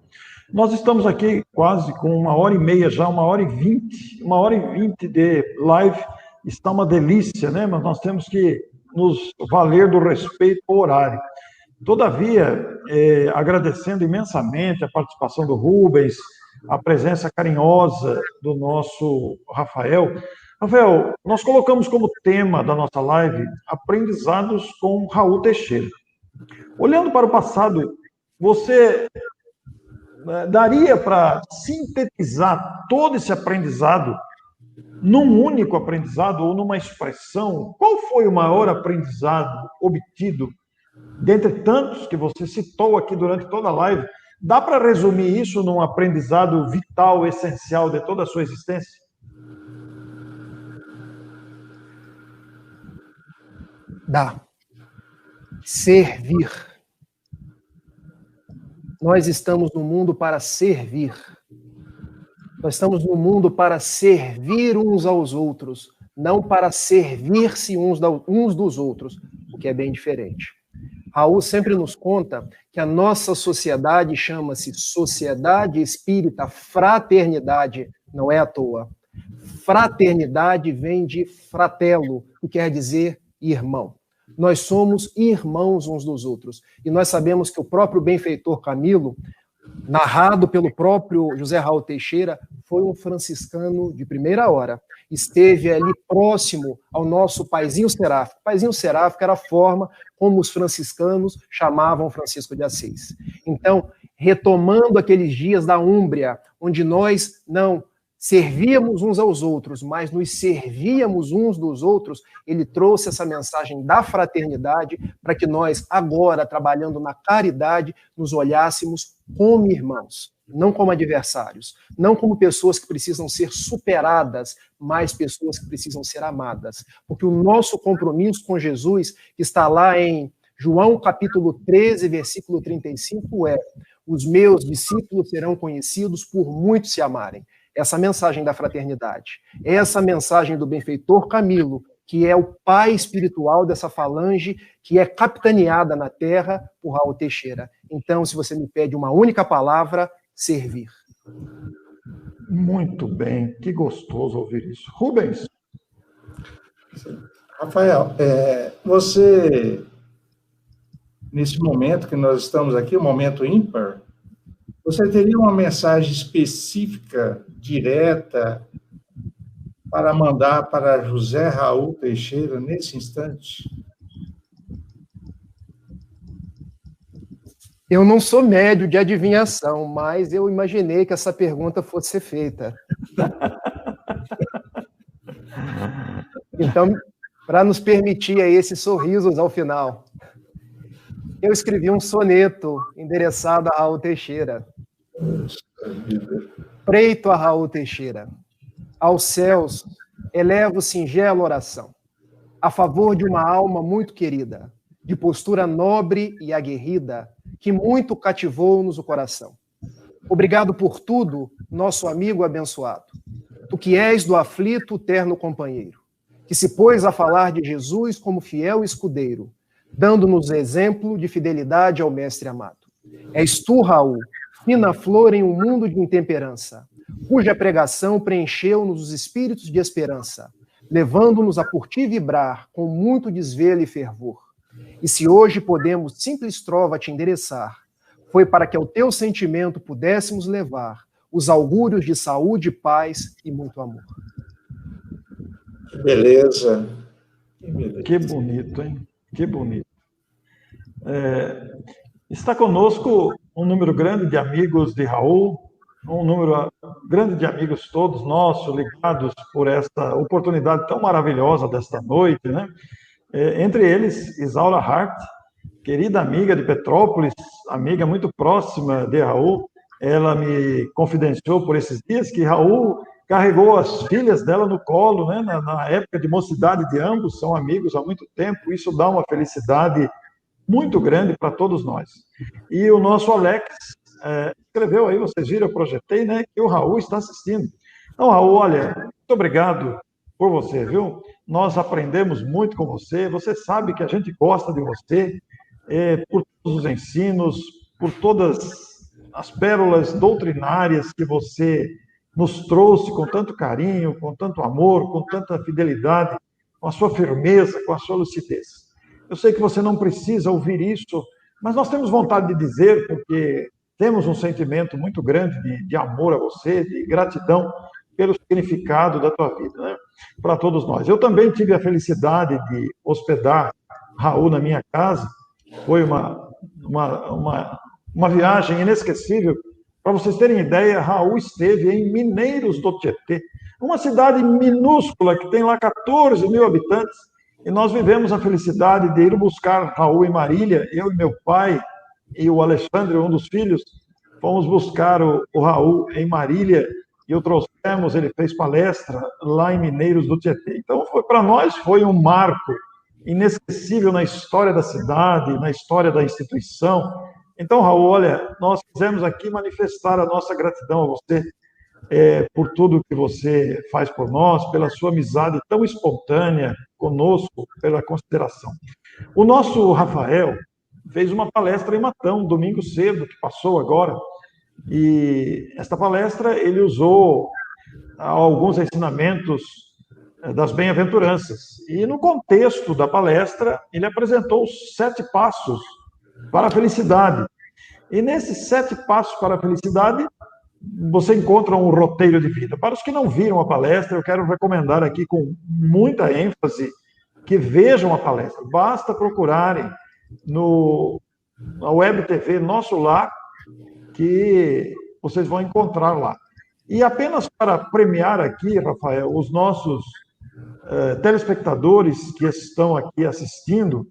Nós estamos aqui quase com 1h30 já, 1h20, 1h20 de live. Está uma delícia, né? Mas nós temos que nos valer do respeito ao horário. Todavia, agradecendo imensamente a participação do Rubens, a presença carinhosa do nosso Rafael. Rafael, nós colocamos como tema da nossa live aprendizados com Raul Teixeira. Olhando para o passado, você daria para sintetizar todo esse aprendizado num único aprendizado ou numa expressão? Qual foi o maior aprendizado obtido, dentre tantos que você citou aqui durante toda a live, Dá para resumir isso num aprendizado vital, essencial de toda a sua existência? Dá. Servir. Nós estamos no mundo para servir. Nós estamos no mundo para servir uns aos outros, não para servir-se uns dos outros, o que é bem diferente. Raul sempre nos conta que a nossa sociedade chama-se Sociedade Espírita Fraternidade, não é à toa. Fraternidade vem de fratello, que quer dizer irmão. Nós somos irmãos uns dos outros. E nós sabemos que o próprio benfeitor Camilo, narrado pelo próprio José Raul Teixeira, foi um franciscano de primeira hora. Esteve ali próximo ao nosso paizinho seráfico. Paizinho seráfico era a forma como os franciscanos chamavam Francisco de Assis. Então, retomando aqueles dias da Úmbria, onde nós não servíamos uns aos outros, mas nos servíamos uns dos outros, ele trouxe essa mensagem da fraternidade para que nós, agora, trabalhando na caridade, nos olhássemos como irmãos, não como adversários, não como pessoas que precisam ser superadas, mas pessoas que precisam ser amadas. Porque o nosso compromisso com Jesus, que está lá em João capítulo 13, versículo 35, é: os meus discípulos serão conhecidos por muitos se amarem. Essa mensagem da fraternidade, essa mensagem do benfeitor Camilo, que é o pai espiritual dessa falange que é capitaneada na terra por Raul Teixeira. Então, se você me pede uma única palavra, servir. Muito bem, que gostoso ouvir isso. Rubens. Rafael, você, nesse momento que nós estamos aqui, um momento ímpar, você teria uma mensagem específica, direta, para mandar para José Raul Teixeira nesse instante? Eu não sou médio de adivinhação, mas eu imaginei que essa pergunta fosse ser feita. Então, para nos permitir aí esses sorrisos ao final, eu escrevi um soneto endereçado a Raul Teixeira. Preito a Raul Teixeira. Aos céus, elevo singela oração, a favor de uma alma muito querida, de postura nobre e aguerrida, que muito cativou-nos o coração. Obrigado por tudo, nosso amigo abençoado. Tu que és do aflito terno companheiro, que se pôs a falar de Jesus como fiel escudeiro, dando-nos exemplo de fidelidade ao mestre amado. És tu, Raul, fina flor em um mundo de intemperança, cuja pregação preencheu-nos os espíritos de esperança, levando-nos a por ti vibrar com muito desvelo e fervor. E se hoje podemos simples trova te endereçar, foi para que ao teu sentimento pudéssemos levar os augúrios de saúde, paz e muito amor. Que beleza. Que bonito, hein? Que bonito. Está conosco um número grande de amigos de Raul, um número grande de amigos todos nossos, ligados por esta oportunidade tão maravilhosa desta noite, né? Entre eles, Isaura Hart, querida amiga de Petrópolis, amiga muito próxima de Raul. Ela me confidenciou por esses dias que Raul carregou as filhas dela no colo, né? Na época de mocidade de ambos, são amigos há muito tempo. Isso dá uma felicidade muito grande para todos nós. E o nosso Alex escreveu aí, vocês viram, eu projetei, né, que o Raul está assistindo. Então, Raul, olha, muito obrigado por você, viu? Nós aprendemos muito com você, você sabe que a gente gosta de você, por todos os ensinos, por todas as pérolas doutrinárias que você nos trouxe com tanto carinho, com tanto amor, com tanta fidelidade, com a sua firmeza, com a sua lucidez. Eu sei que você não precisa ouvir isso, mas nós temos vontade de dizer, porque temos um sentimento muito grande de amor a você, de gratidão pelo significado da tua vida, né? Para todos nós. Eu também tive a felicidade de hospedar Raul na minha casa. Foi uma viagem inesquecível. Para vocês terem ideia, Raul esteve em Mineiros do Tietê, uma cidade minúscula que tem lá 14 mil habitantes, e nós vivemos a felicidade de ir buscar Raul em Marília, eu e meu pai, e o Alexandre, um dos filhos, fomos buscar o Raul em Marília e o trouxemos, ele fez palestra lá em Mineiros do Tietê. Então, para nós foi um marco inesquecível na história da cidade, na história da instituição. Então, Raul, olha, nós quisemos aqui manifestar a nossa gratidão a você por tudo que você faz por nós, pela sua amizade tão espontânea conosco, pela consideração. O nosso Rafael fez uma palestra em Matão, domingo cedo, que passou agora, e esta palestra ele usou alguns ensinamentos das bem-aventuranças. E no contexto da palestra, ele apresentou os 7 passos para a felicidade. E nesses 7 passos para a felicidade, você encontra um roteiro de vida. Para os que não viram a palestra, eu quero recomendar aqui com muita ênfase que vejam a palestra. Basta procurarem na Web TV Nosso Lar, que vocês vão encontrar lá. E apenas para premiar aqui, Rafael, os nossos telespectadores que estão aqui assistindo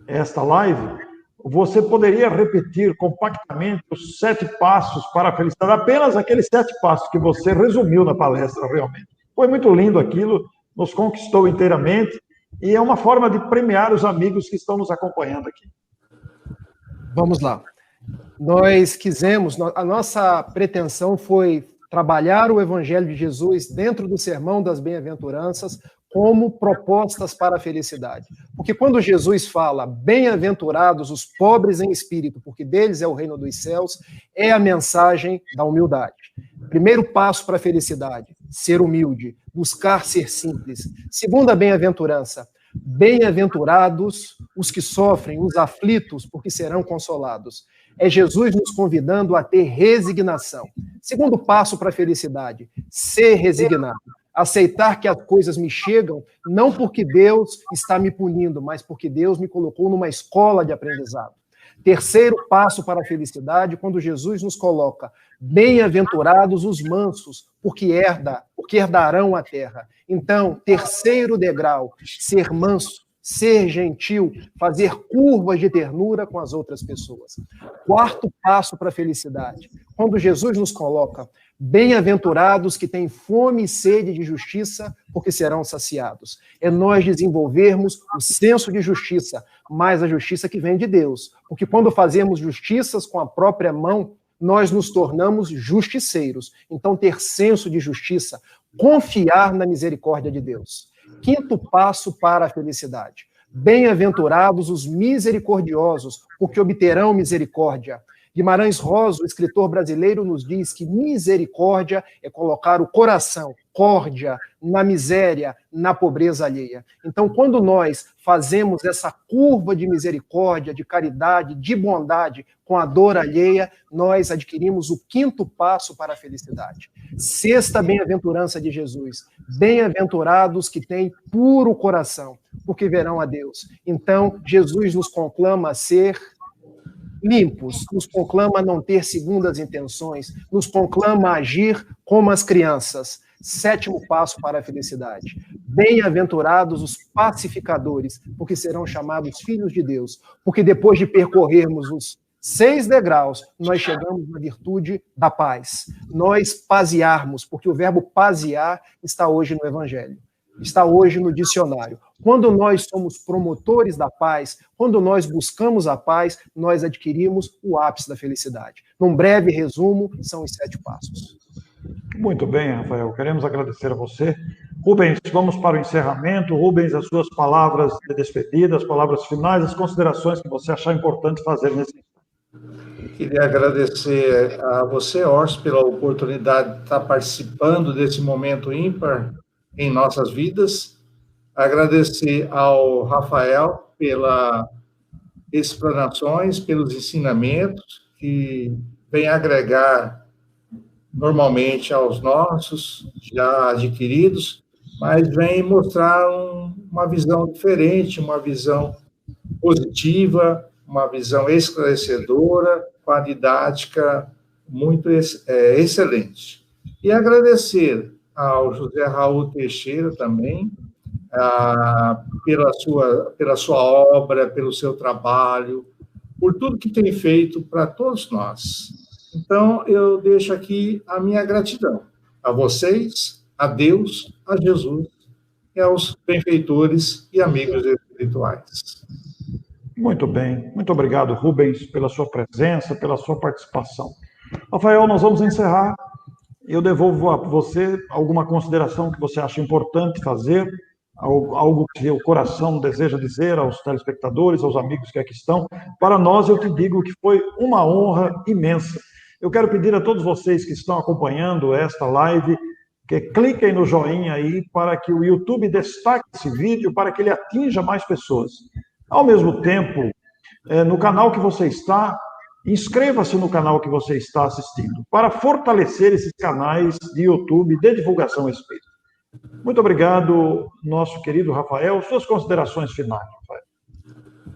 esta live, você poderia repetir compactamente os 7 passos para a felicidade, apenas aqueles 7 passos que você resumiu na palestra, realmente. Foi muito lindo aquilo, nos conquistou inteiramente, e é uma forma de premiar os amigos que estão nos acompanhando aqui. Vamos lá. Nós quisemos, a nossa pretensão foi trabalhar o Evangelho de Jesus dentro do Sermão das Bem-aventuranças como propostas para a felicidade. Porque quando Jesus fala, bem-aventurados os pobres em espírito, porque deles é o reino dos céus, é a mensagem da humildade. Primeiro passo para a felicidade, ser humilde, buscar ser simples. Segunda bem-aventurança, bem-aventurados os que sofrem, os aflitos, porque serão consolados. É Jesus nos convidando a ter resignação. Segundo passo para a felicidade, ser resignado. Aceitar que as coisas me chegam, não porque Deus está me punindo, mas porque Deus me colocou numa escola de aprendizado. Terceiro passo para a felicidade, quando Jesus nos coloca, bem-aventurados os mansos, porque herdarão a terra. Então, terceiro degrau, ser manso, ser gentil, fazer curvas de ternura com as outras pessoas. Quarto passo para a felicidade, quando Jesus nos coloca, bem-aventurados que têm fome e sede de justiça, porque serão saciados. É nós desenvolvermos o senso de justiça, mas a justiça que vem de Deus. Porque quando fazemos justiças com a própria mão, nós nos tornamos justiceiros. Então, ter senso de justiça, confiar na misericórdia de Deus. Quinto passo para a felicidade. Bem-aventurados os misericordiosos, porque obterão misericórdia. Guimarães Rosa, o escritor brasileiro, nos diz que misericórdia é colocar o coração, córdia, na miséria, na pobreza alheia. Então, quando nós fazemos essa curva de misericórdia, de caridade, de bondade com a dor alheia, nós adquirimos o quinto passo para a felicidade. Sexta bem-aventurança de Jesus. Bem-aventurados que têm puro coração, porque verão a Deus. Então, Jesus nos conclama a ser limpos, nos conclama a não ter segundas intenções, nos conclama a agir como as crianças. Sétimo passo para a felicidade. Bem-aventurados os pacificadores, porque serão chamados filhos de Deus. Porque depois de percorrermos os 6 degraus, nós chegamos na virtude da paz. Nós paziarmos, porque o verbo paziar está hoje no Evangelho. Está hoje no dicionário. Quando nós somos promotores da paz, quando nós buscamos a paz, nós adquirimos o ápice da felicidade. Num breve resumo, são os 7 passos. Muito bem, Rafael. Queremos agradecer a você. Rubens, vamos para o encerramento. Rubens, as suas palavras de despedida, as palavras finais, as considerações que você achar importante fazer nesse instante. Queria agradecer a você, Orson, pela oportunidade de estar participando desse momento ímpar em nossas vidas. Agradecer ao Rafael pelas explanações, pelos ensinamentos que vem agregar normalmente aos nossos, já adquiridos, mas vem mostrar uma visão diferente, uma visão positiva, uma visão esclarecedora, com a didática muito excelente. E agradecer ao José Raul Teixeira também, pela sua obra, pelo seu trabalho, por tudo que tem feito para todos nós. Então, eu deixo aqui a minha gratidão a vocês, a Deus, a Jesus e aos benfeitores e amigos espirituais. Muito bem. Muito obrigado, Rubens, pela sua presença, pela sua participação. Rafael, nós vamos encerrar. Eu devolvo a você alguma consideração que você acha importante fazer, algo que o coração deseja dizer aos telespectadores, aos amigos que aqui estão. Para nós, eu te digo que foi uma honra imensa. Eu quero pedir a todos vocês que estão acompanhando esta live que cliquem no joinha aí para que o YouTube destaque esse vídeo, para que ele atinja mais pessoas. Ao mesmo tempo, no canal que você está, inscreva-se no canal que você está assistindo, para fortalecer esses canais de YouTube de divulgação espírita. Muito obrigado, nosso querido Rafael. Suas considerações finais, Rafael.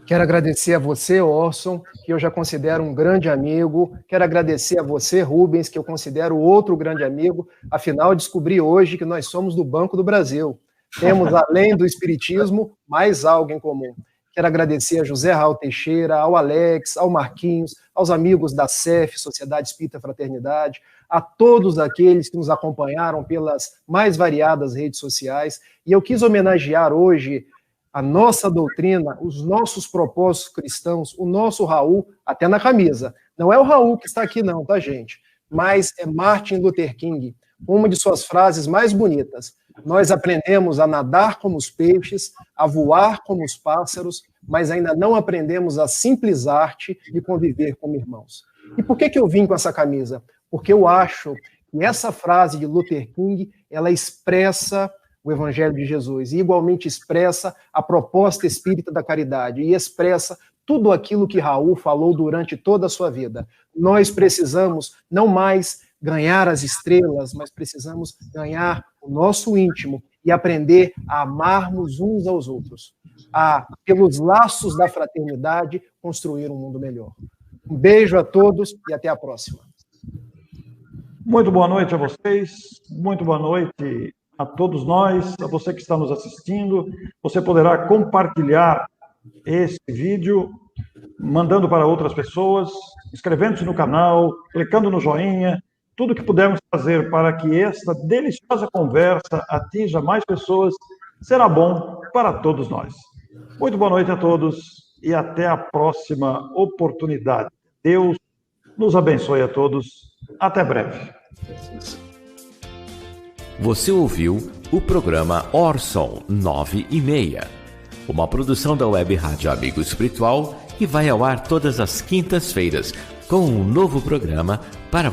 Quero agradecer a você, Orson, que eu já considero um grande amigo. Quero agradecer a você, Rubens, que eu considero outro grande amigo. Afinal, descobri hoje que nós somos do Banco do Brasil. Temos, além do espiritismo, mais algo em comum. Quero agradecer a José Raul Teixeira, ao Alex, ao Marquinhos, aos amigos da CEF, Sociedade Espírita Fraternidade, a todos aqueles que nos acompanharam pelas mais variadas redes sociais. E eu quis homenagear hoje a nossa doutrina, os nossos propósitos cristãos, o nosso Raul, até na camisa. Não é o Raul que está aqui não, tá, gente? Mas é Martin Luther King, uma de suas frases mais bonitas. Nós aprendemos a nadar como os peixes, a voar como os pássaros, mas ainda não aprendemos a simples arte de conviver como irmãos. E por que eu vim com essa camisa? Porque eu acho que essa frase de Luther King, ela expressa o Evangelho de Jesus, e igualmente expressa a proposta espírita da caridade, e expressa tudo aquilo que Raul falou durante toda a sua vida. Nós precisamos não mais ganhar as estrelas, mas precisamos ganhar o nosso íntimo e aprender a amarmos uns aos outros, a, pelos laços da fraternidade, construir um mundo melhor. Um beijo a todos e até a próxima. Muito boa noite a vocês, muito boa noite a todos nós, a você que está nos assistindo. Você poderá compartilhar esse vídeo, mandando para outras pessoas, inscrevendo-se no canal, clicando no joinha, tudo que pudermos fazer para que esta deliciosa conversa atinja mais pessoas, será bom para todos nós. Muito boa noite a todos e até a próxima oportunidade. Deus nos abençoe a todos. Até breve. Você ouviu o programa Orson 9:30, uma produção da Web Rádio Amigo Espiritual que vai ao ar todas as quintas-feiras com um novo programa para